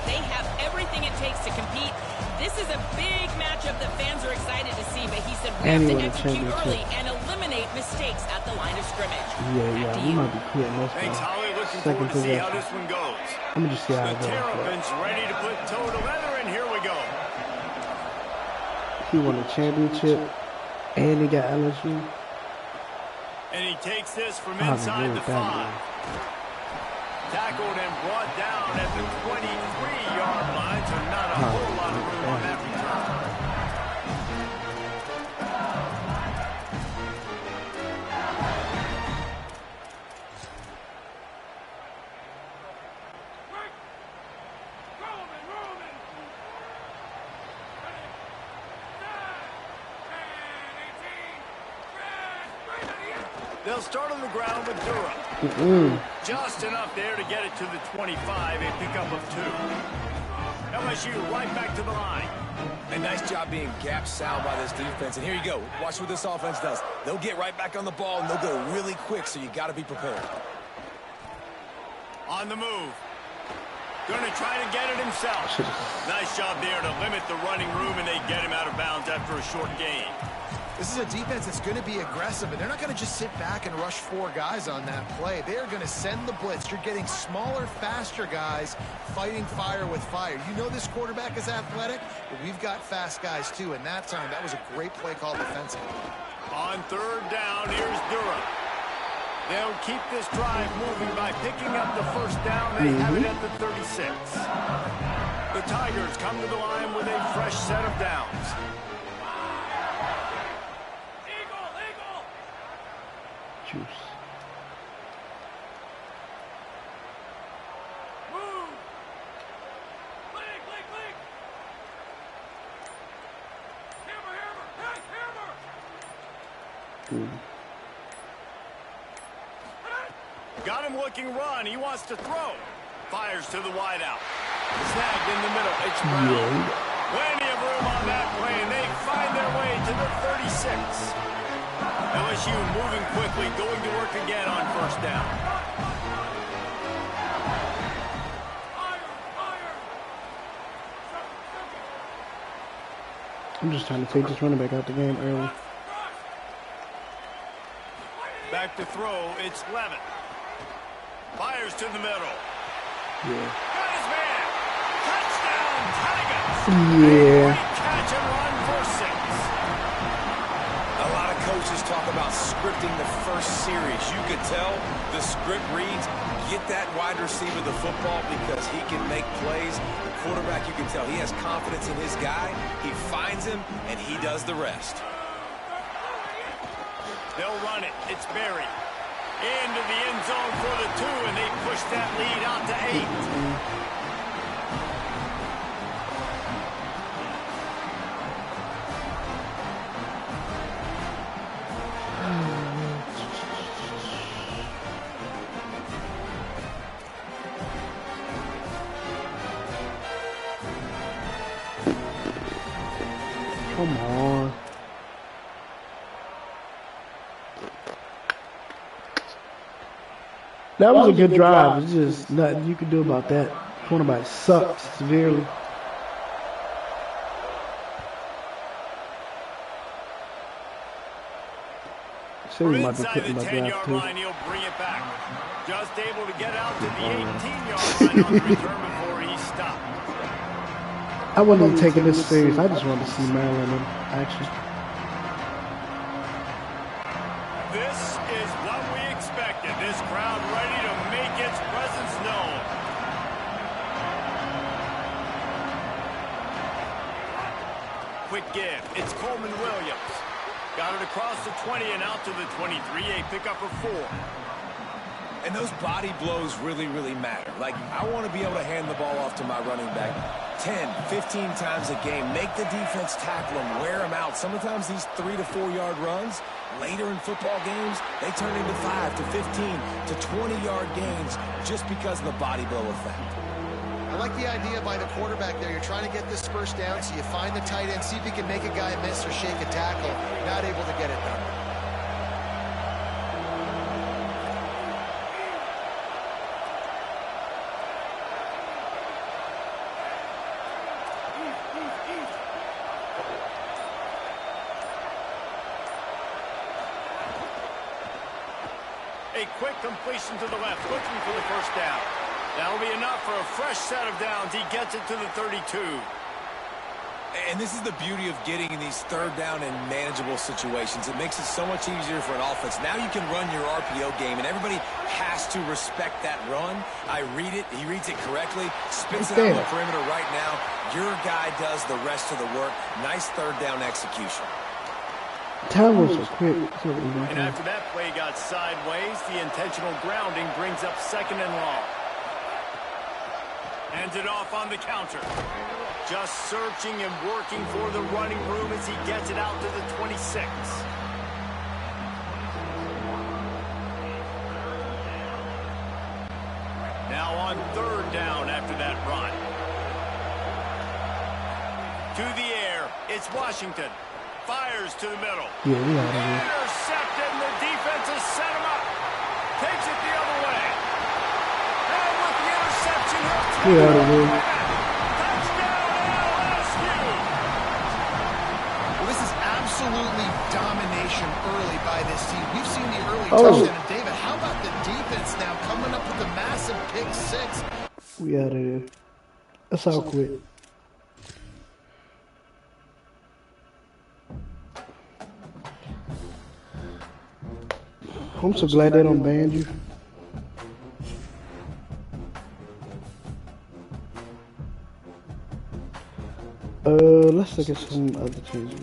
They have everything it takes to compete. This is a big matchup that fans are excited to see, but he said we have to execute early and eliminate mistakes at the line of scrimmage. Yeah, we might be quitting this one. Thanks, Holly. Looking forward to see how this one goes. Let me just see how it goes. The Terrapins ready to put toe to leather, and here we go. He won a championship, and he got LSU. And he takes this from inside the 5. Tackled and brought down at the 23-yard line, so not a whole lot of room on that return. They'll start on the ground with Durham. Just enough there to get it to the 25, a pickup of 2. LSU right back to the line. A nice job being gap sound by this defense. And here you go. Watch what this offense does. They'll get right back on the ball, and they'll go really quick, so you got to be prepared. On the move. Going to try to get it himself. Nice job there to limit the running room, and they get him out of bounds after a short gain. This is a defense that's going to be aggressive, and they're not going to just sit back and rush 4 guys on that play. They are going to send the blitz. You're getting smaller, faster guys fighting fire with fire. You know this quarterback is athletic, but we've got fast guys too, and that time, that was a great play call defensively. On 3rd down, here's Durham. They'll keep this drive moving by picking up the 1st down. They have it at the 36. The Tigers come to the line with a fresh set of downs. Juice. Move. Hammer. Got him looking run. He wants to throw. Fires to the wideout. Snagged in the middle. It's Brown. Plenty of room on that play, and they find their way to the 36. LSU moving quickly, going to work again on 1st down. I'm just trying to take this running back out the game early. Back to throw, it's Levin. Fires to the middle. Yeah. Got his man. Touchdown, Tigers. Yeah. Great catch and run for 6. A lot of coaches talk about scripting the first series. You could tell the script reads, get that wide receiver the football because he can make plays. The quarterback, you can tell he has confidence in his guy. He finds him, and he does the rest. They'll run it. It's Berry. Into the end zone for the 2, and they push that lead out to 8. Come on. That was a good drive. It's just nothing you can do about that. Cornerback sucks severely. Inside the 10-yard line, he'll bring it back. Just able to get out to the 18-yard line on the return before he stopped. I wasn't even taking this serious. I just wanted to see Maryland in action. This is what we expected. This crowd ready to make its presence known. Quick give. It's Coleman Williams. Got it across the 20 and out to the 23. A pickup of 4. And those body blows really, really matter. Like, I want to be able to hand the ball off to my running back 10, 15 times a game. Make the defense tackle them, wear them out. Sometimes these 3 to 4 yard runs, later in football games, they turn into 5 to 15 to 20 yard gains just because of the body blow effect. I like the idea by the quarterback there. You're trying to get this first down, so you find the tight end, see if he can make a guy miss or shake a tackle. Not able to get it done. A quick completion to the left, looking for the first down. That'll be enough for a fresh set of downs. He gets it to the 32. And this is the beauty of getting in these third down and manageable situations. It makes it so much easier for an offense. Now you can run your RPO game, and everybody has to respect that run. I read it. He reads it correctly. Spins it out on the perimeter right now. Your guy does the rest of the work. Nice third down execution. Time was so quick. And after that play got sideways, the intentional grounding brings up 2nd and long. Hands it off on the counter. Just searching and working for the running room as he gets it out to the 26. Now on 3rd down after that run. To the air, it's Washington. Fires to the middle. Yeah, we got it. Intercepted, and the defense has set him up. Takes it the other way. And with the interception, he'll We got it. Touchdown, LSU. Well, this is absolutely domination early by this team. We've seen the early Oh. touchdown. And David, how about the defense now coming up with a massive pick 6? We out of here. That's how quick. I'm so glad they don't ban you. Let's look at some other changes.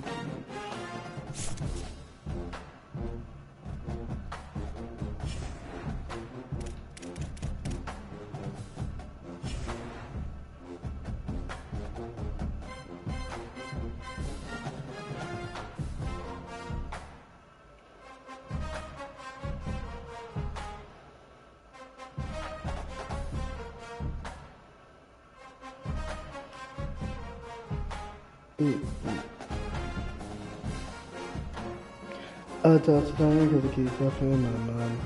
Touchdown because it keeps up in my mind.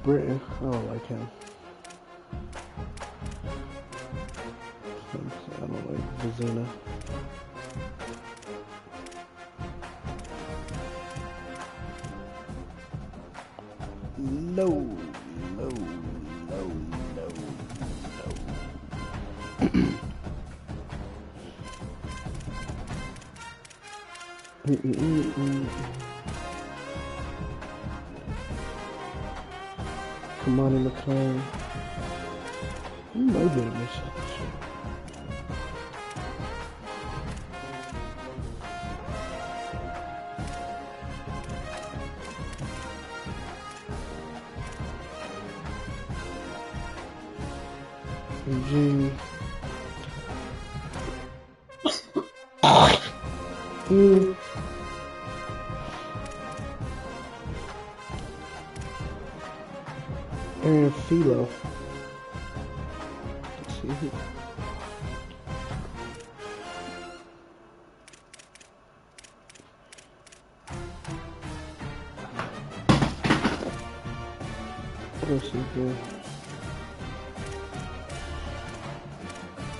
Britain, I don't like him. I don't like Vizina. No, no, no, no, no. Come on in the car. You might be able to miss that shit. Eugene. Philo. Let's see. Let's see here.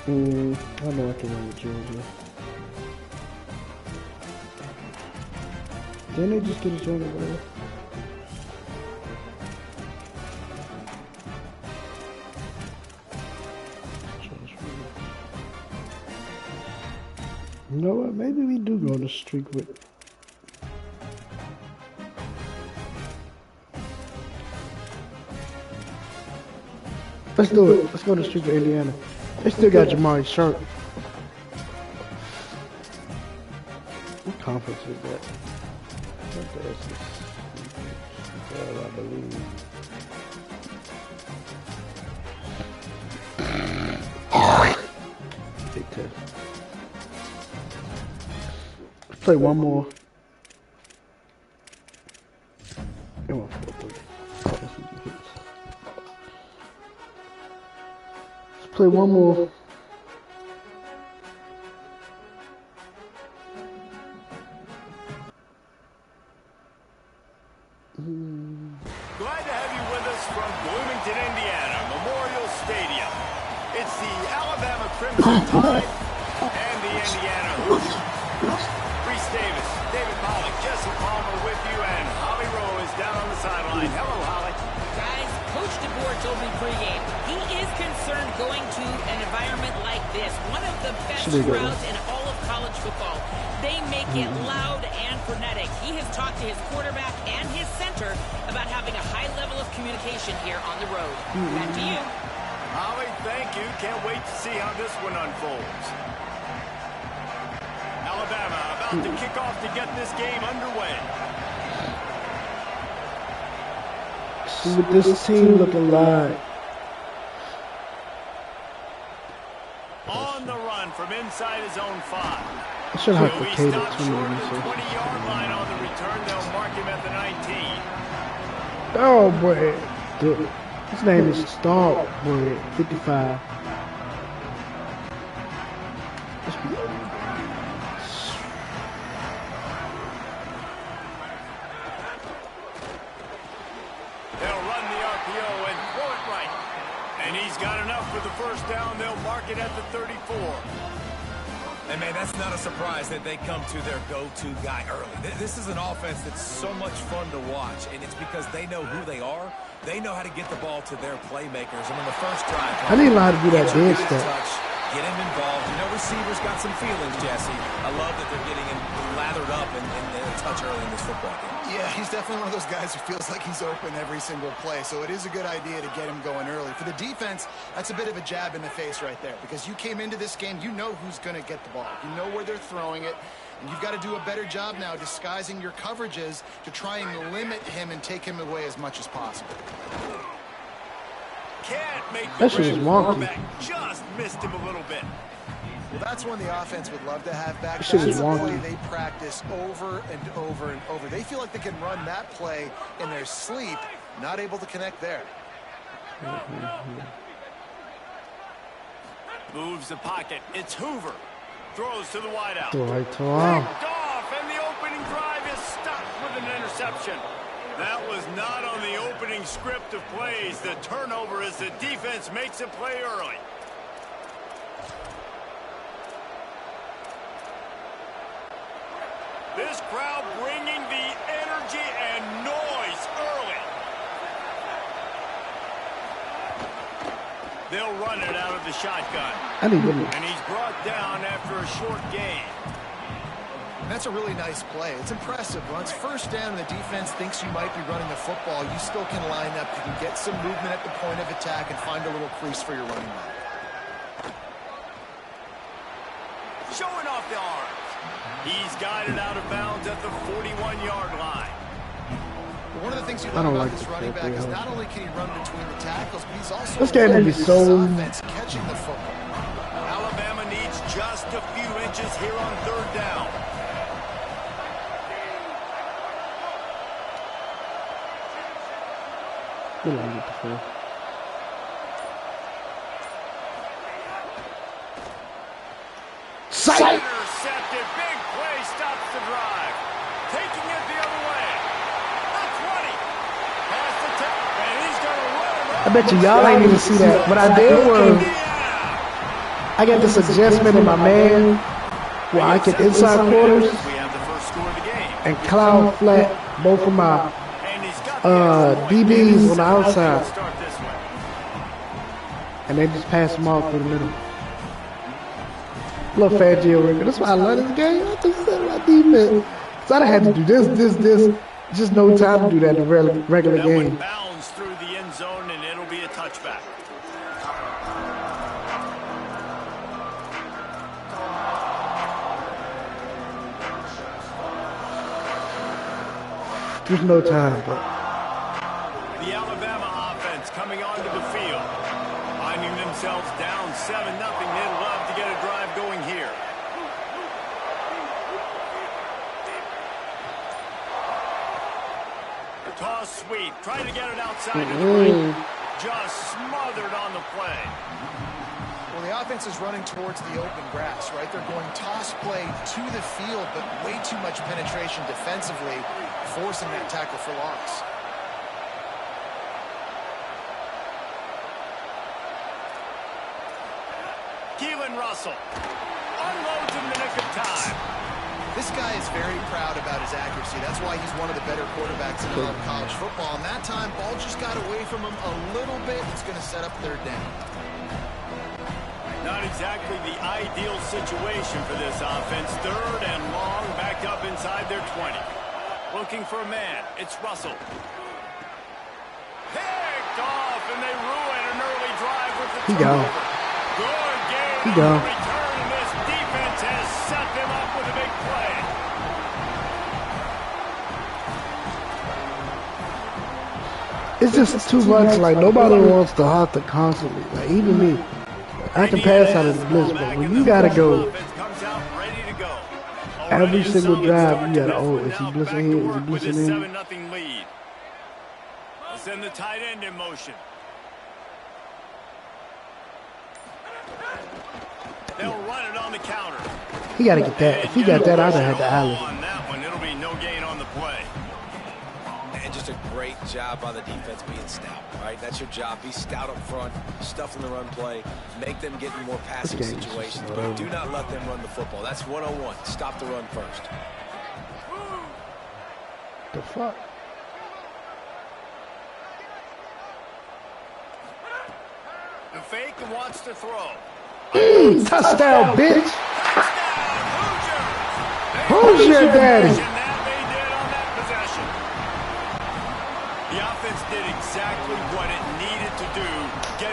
I know I can run with Georgia. Didn't they just get a joint away? You know what? Maybe we do go on a streak with. Let's do it. Let's go on a streak with Indiana. They still got Jamari Sharp. What conference is that? What the SEC? Well, I believe. Big Ten. Let's play one more. Come on, 4-3. Let's play one more. Glad to have you with us from Bloomington, Indiana, Memorial Stadium. It's the Alabama Crimson Tide and the Indiana Hoosiers. Reese Davis, David Pollack, Jesse Palmer with you, and Holly Rowe is down on the sideline. Hello, Holly. Guys, Coach DeBoer told me pregame he is concerned going to an environment like this. One of the best crowds in all of college football. They make it loud and frenetic. He has talked to his quarterback and his center about having a high level of communication here on the road. Back to you. Holly, thank you. Can't wait to see how this one unfolds. Alabama about to kick off to get this game underway. See what this team looking like. On the run from inside his own 5. I should have Will he to stop it short of the 20-yard line on the return? They'll mark him at the 19. Oh boy, dude. His name is Star Boy 55. Let's be They'll run the RPO and throw it right. And he's got enough for the first down. They'll mark it at the 34. And, man, that's not a surprise that they come to their go-to guy early. This is an offense that's so much fun to watch, and it's because they know who they are. They know how to get the ball to their playmakers. And when the first drive comes, I didn't know how to do that dead step. Get him involved. You know, receivers got some feelings, Jesse. I love that they're getting him lathered up and a touch early in this football game. Yeah, he's definitely one of those guys who feels like he's open every single play, so it is a good idea to get him going early. For the defense, that's a bit of a jab in the face right there, because you came into this game, you know who's going to get the ball. You know where they're throwing it, and you've got to do a better job now disguising your coverages to try and limit him and take him away as much as possible. Can't make the that shit is wonky. Just missed him a little bit. Well, that's one the offense would love to have back. Shit That's is a wonky. play they practice over and over and over. They feel like they can run that play in their sleep, not able to connect there. Moves the pocket. It's Hoover. Throws to the wideout. Right to him. Picked off, and the opening drive is stopped with an interception. That was not on the opening script of plays. The turnover as the defense makes a play early. This crowd bringing the energy and noise early. They'll run it out of the shotgun. And he's brought down after a short gain. That's a really nice play. It's impressive. Once first down and the defense thinks you might be running the football, you still can line up. You can get some movement at the point of attack and find a little crease for your running back. Showing off the arms. He's guided out of bounds at the 41-yard line. One of the things you love about this running back is not only can he run between the tackles, but he's also this game will be so offense catching the football. Alabama needs just a few inches here on third down. We don't get the Sight. Intercepted. Big play stops the drive. Taking it the other way. Not 20. Past the 10. And he's going to run. I bet you y'all ain't even see that. What I did was I got this adjustment in my man where I can inside quarters and cloud flat both of my DBs on the outside. And they just pass them off through the middle. Little Fangio record. That's why I love this game. I just said my defense. So I had to do this. Just no time to do that in a regular game. Bounds through the end zone, and it'll be a touchback. There's no time, but the Alabama offense coming onto the field, finding themselves down 7-0. They'd love to get a drive going here. The toss sweep, trying to get it outside the 3. Just smothered on the play. Well, the offense is running towards the open grass, right? They're going toss play to the field, but way too much penetration defensively, forcing that tackle for loss. Keelan Russell unloads in the nick of time. This guy is very proud about his accuracy. That's why he's one of the better quarterbacks in all of college football. And that time, ball just got away from him a little bit. It's going to set up third down. Not exactly the ideal situation for this offense. Third and long, backed up inside their 20. Looking for a man. It's Russell. Picked off, and they ruin an early drive with the turnover. Good game on the return, and this defense has set them up with a big play. it's just too much. Like, nobody wants to have to constantly. Like, even me. I can pass out of the blitz, but when you gotta go every single drive, you gotta, oh, is he blitzing here? Is he blitzing in? 7-0 lead. They'll send the tight end in motion. They'll run it on the counter. He gotta get that. If he got that, I'd have had the alley. On that one, it'll be no gain on the play. And just a great job by the defense being stout, right? That's your job. Be stout up front, stuff in the run play, make them get in more passing situations, but do not let them run the football. That's 101. Stop the run first. The fuck? The fake and wants to throw. Touchdown, bitch! Touchdown, Who's your daddy? Exactly what it needed to do.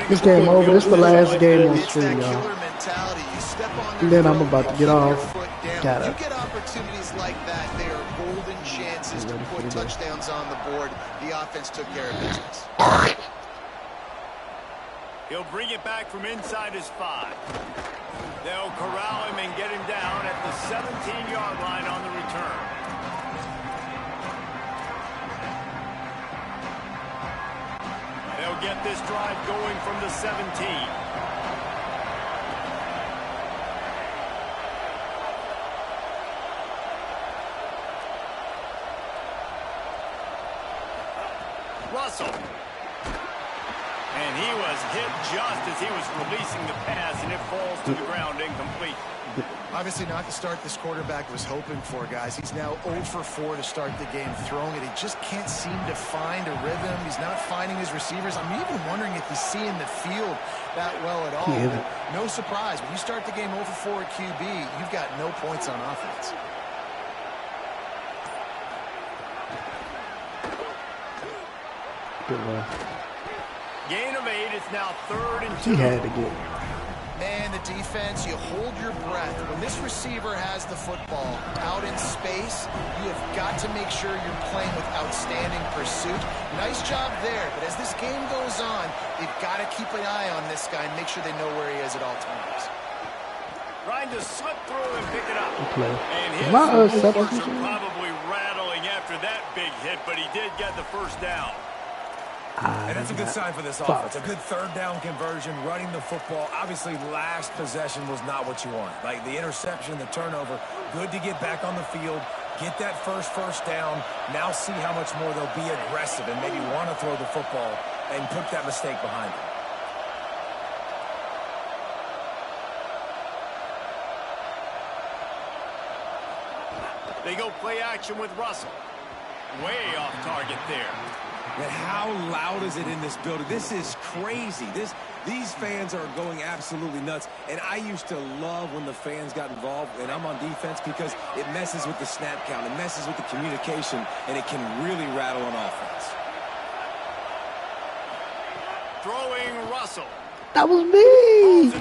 This game over. This is the last game on stream, y'all. And then I'm about to get off. Got it. You get opportunities like that, they are golden chances to put touchdowns on the board. The offense took care of business. He'll bring it back from inside his 5. They'll corral him and get him down at the 17-yard line on the return. They'll get this drive going from the 17. Russell. And he was hit just as he was releasing the pass, and it falls to the ground incomplete. Obviously not the start this quarterback was hoping for, guys. He's now 0 for 4 to start the game throwing it. He just can't seem to find a rhythm. He's not finding his receivers. I'm even wondering if he's seeing the field that well at all. Yeah. No surprise. When you start the game 0 for 4 at QB, you've got no points on offense. Good one. Gain of 8. It's now 3rd and 2. He had to get. Man, the defense, you hold your breath. When this receiver has the football out in space, you have got to make sure you're playing with outstanding pursuit. Nice job there, but as this game goes on, they've got to keep an eye on this guy and make sure they know where he is at all times. Trying to slip through and pick it up. And his supporters are probably rattling after that big hit, but he did get the first down. And that's a good sign for this offense. A good third down conversion, running the football. Obviously, last possession was not what you want. Like the interception, the turnover, good to get back on the field, get that first down. Now see how much more they'll be aggressive and maybe want to throw the football and put that mistake behind them. They go play action with Russell. Way off target there. And how loud is it in this building? This is crazy. These fans are going absolutely nuts. And I used to love when the fans got involved, and I'm on defense, because it messes with the snap count. It messes with the communication, and it can really rattle an offense. Throwing Russell. That was me.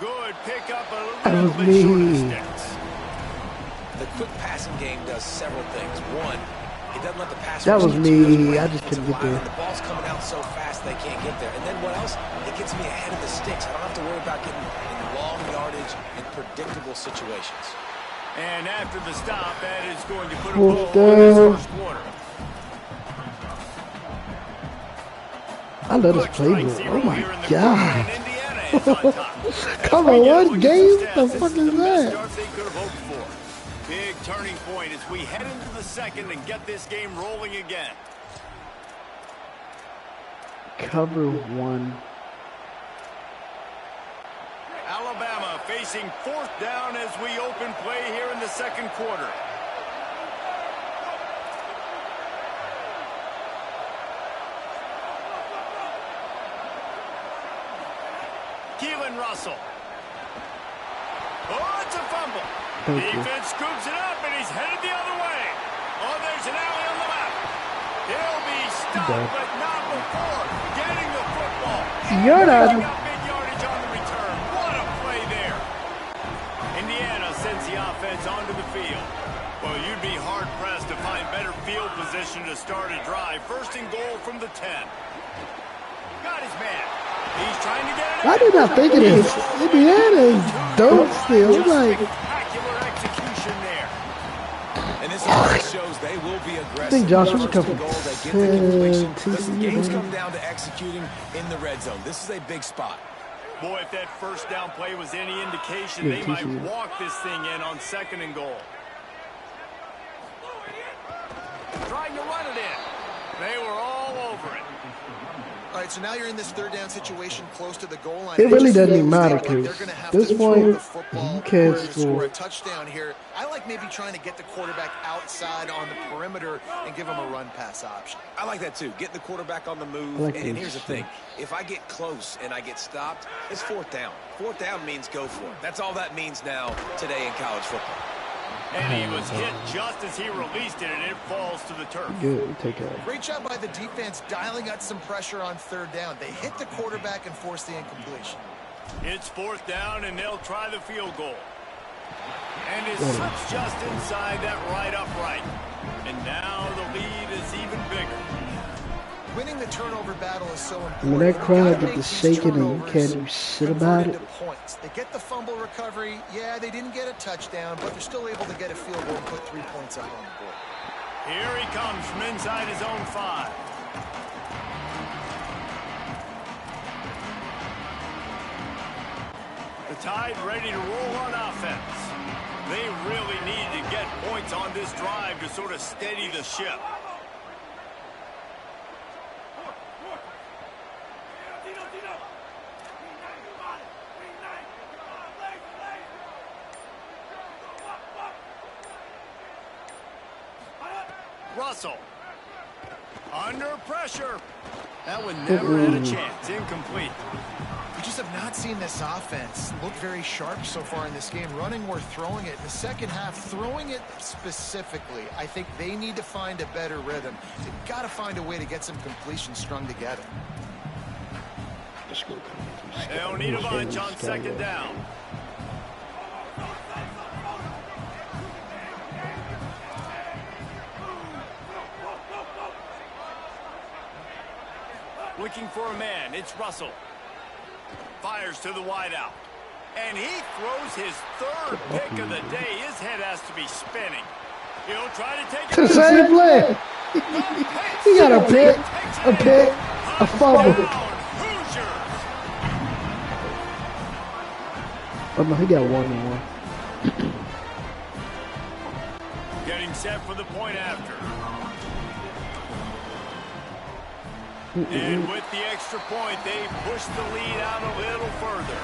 Good pickup, a little bit short of the sticks. The quick passing game does several things. One, it doesn't let the pass. That was me. I just couldn't get there. The ball's coming out so fast they can't get there. And then what else? It gets me ahead of the sticks. I don't have to worry about getting in long yardage in predictable situations. And after the stop, that is going to put a bow on this first quarter. I love this playbook. Oh my God. Come on, what game? What the fuck is that? Big turning point as we head into the second and get this game rolling again. Cover one. Alabama facing fourth down as we open play here in the second quarter. Keelan Russell. Oh, it's a fumble. Defense scoops it up, and he's headed the other way. Oh, there's an alley on the left. He'll be stopped, but not before getting the football. You're not. Big yardage on the return. What a play there. Indiana sends the offense onto the field. Well, you'd be hard-pressed to find better field position to start a drive. First and goal from the 10. Got his man. He's trying to get it. I did not think it is. Indiana's dope still. Like, execution there. And this offense shows they will be aggressive. I think Josh was a couple. The games come down to executing in the red zone. This is a big spot. Boy, if that first down play was any indication, they might walk this thing in on second and goal. Trying to run it in. They were all over it. All right, so now you're in this third down situation close to the goal line. It really doesn't even matter, because at this point, you can't score a touchdown here. I like maybe trying to get the quarterback outside on the perimeter and give him a run-pass option. I like that, too. Getting the quarterback on the move. And here's the thing. If I get close and I get stopped, it's fourth down. Fourth down means go for it. That's all that means now today in college football. And he was hit just as he released it, and it falls to the turf. Good, take care. Great job by the defense dialing out some pressure on third down. They hit the quarterback and forced the incompletion. It's fourth down, and they'll try the field goal. And it slips just inside that right upright. And now the lead is even bigger. Winning the turnover battle is so important. When that crowd get to shaking and you can't do shit about it. Points. They get the fumble recovery. Yeah, they didn't get a touchdown, but they're still able to get a field goal and put 3 points up on the board. Here he comes from inside his own 5. The Tide ready to roll on offense. They really need to get points on this drive to sort of steady the ship. Russell under pressure. That one never had a chance. Incomplete. We just have not seen this offense look very sharp so far in this game. Running or throwing it in the second half, throwing it specifically. I think they need to find a better rhythm. They've got to find a way to get some completions strung together. They'll need a bunch on second down. Looking for a man. It's Russell. Fires to the wideout. And he throws his third pick of the day. His head has to be spinning. He'll try to take it. Same play. He got a pick, a fumble. Oh no, he got 1-1. Getting set for the point after. And with the extra point, they push the lead out a little further.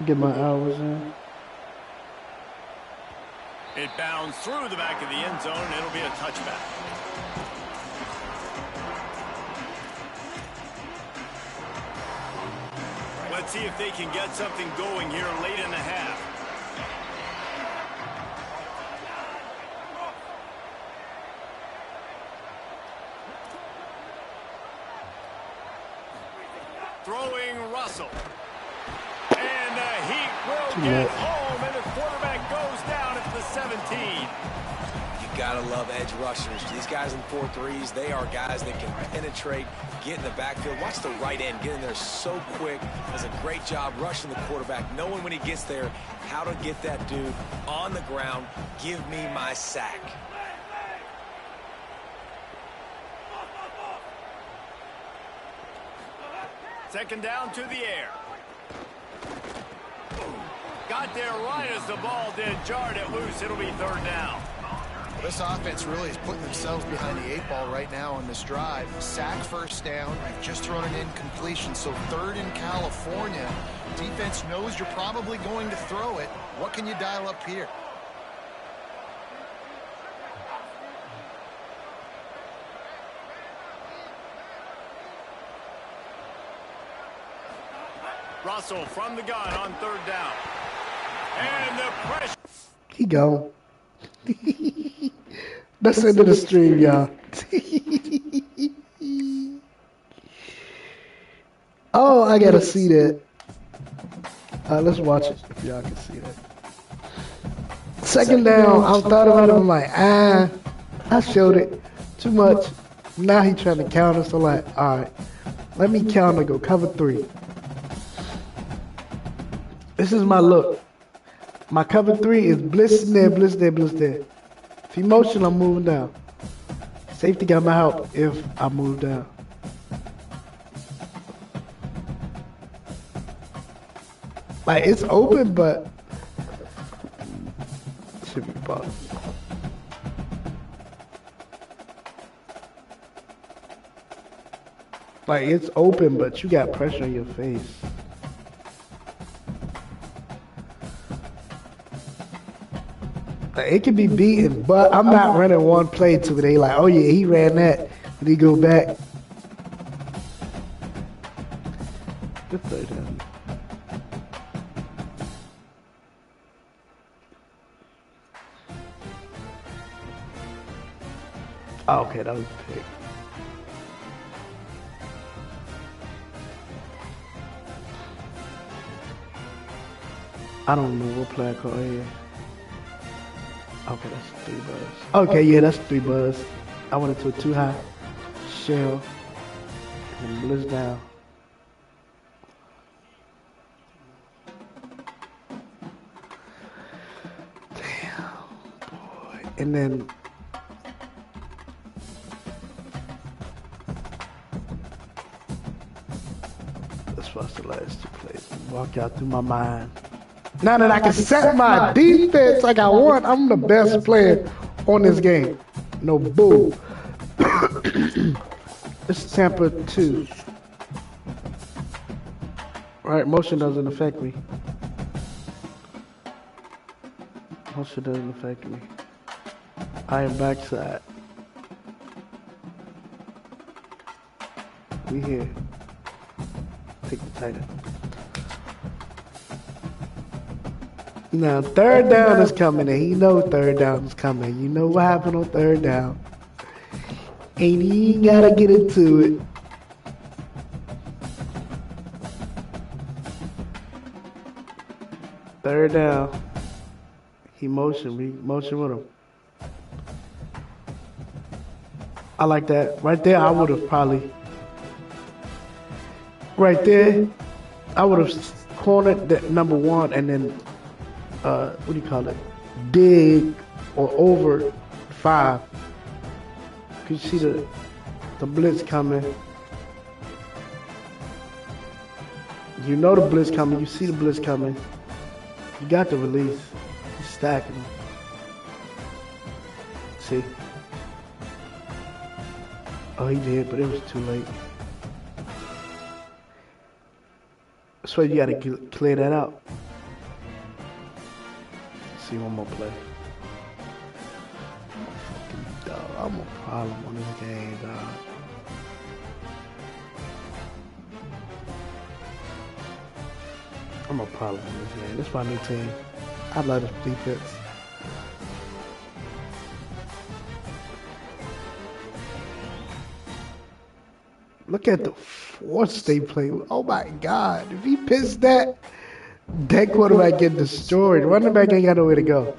Get my hours in. It bounds through the back of the end zone, and it'll be a touchback. Let's see if they can get something going here late in the half. Throwing Russell. And he will get home, and the quarterback goes down at the 17. You gotta love edge rushers. These guys in 4-3s, they are guys that can penetrate, get in the backfield. Watch the right end get in there so quick. Does a great job rushing the quarterback, knowing when he gets there how to get that dude on the ground. Give me my sack. Second down to the air. Got there right as the ball did. Jarred it loose. It'll be third down. Well, this offense really is putting themselves behind the 8 ball right now on this drive. Sack first down. You've just thrown an incompletion. So third in California. Defense knows you're probably going to throw it. What can you dial up here? Russell from the gun on third down. And the pressure. He gone. That's the end of the stream, y'all. Oh, I gotta see that. Let's watch it if y'all can see that. Second down, I thought about it. I'm like, I showed it too much. Now he trying to counter, so like, all right, let me counter, go cover 3. This is my look. My cover 3 is blitz there, blitz there, blitz there. If he motion, I'm moving down. Safety got my help if I move down. Like, it's open, but should be possible. Like, it's open, but you got pressure on your face. Like, it can be beaten, but I'm not running one play to where they like, oh yeah, he ran that, and he go back. Good third down. Oh, okay, that was a pick. I don't know what play I call here. Okay, that's 3 buzz. Okay, yeah, that's 3 buzz. I went into a too high shell and blitz down. Damn, boy. And then this was the last 2 plays. Walk out through my mind. Now that I can set my defense like I want, I'm the best player on this game. No boo. It's Tampa 2. Right, motion doesn't affect me. Motion doesn't affect me. I am backside. We here. Take the tight end. Now, third down is coming, and you know third down is coming. You know what happened on third down. And you ain't gotta get into it. Third down. He motioned. We motion with him. I like that. Right there, I would have probably. Right there, I would have cornered that number one and then, what do you call it? Dig or over 5. You see the blitz coming. You know the blitz coming. You see the blitz coming. You got the release. He's stacking them. See? Oh, he did, but it was too late. So you got to clear that out. Let's see one more play. I'm a problem on this game, dog. I'm a problem on this game. This is my new team. I love this defense. Look at the force they play. Oh my God. If he pissed that quarterback get destroyed. Running back ain't got nowhere to go.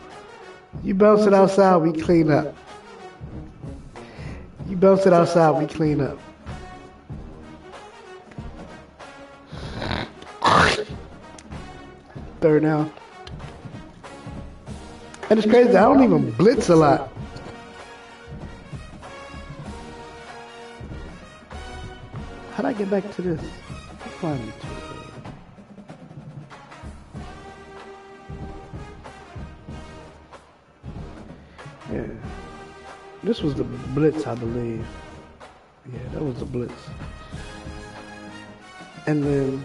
You bounce it outside, we clean up. You bounce it outside, we clean up. Third down. And it's crazy, I don't even blitz a lot. How'd I get back to this? Find me to Yeah. This was the blitz, I believe. Yeah, that was the blitz. And then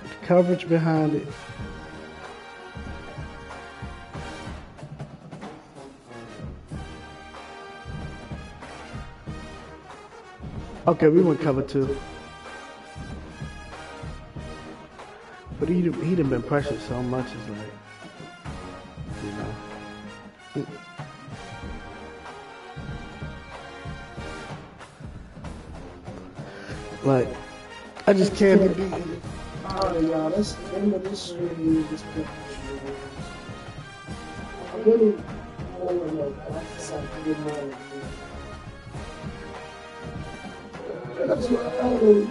the coverage behind it. Okay, we went cover 2. But he done been pressured so much, it's like, you know. Like, I just can't be beaten. Alright, y'all, let's end of this stream. I'm really overlooked. I like to say good morning. That's what I do.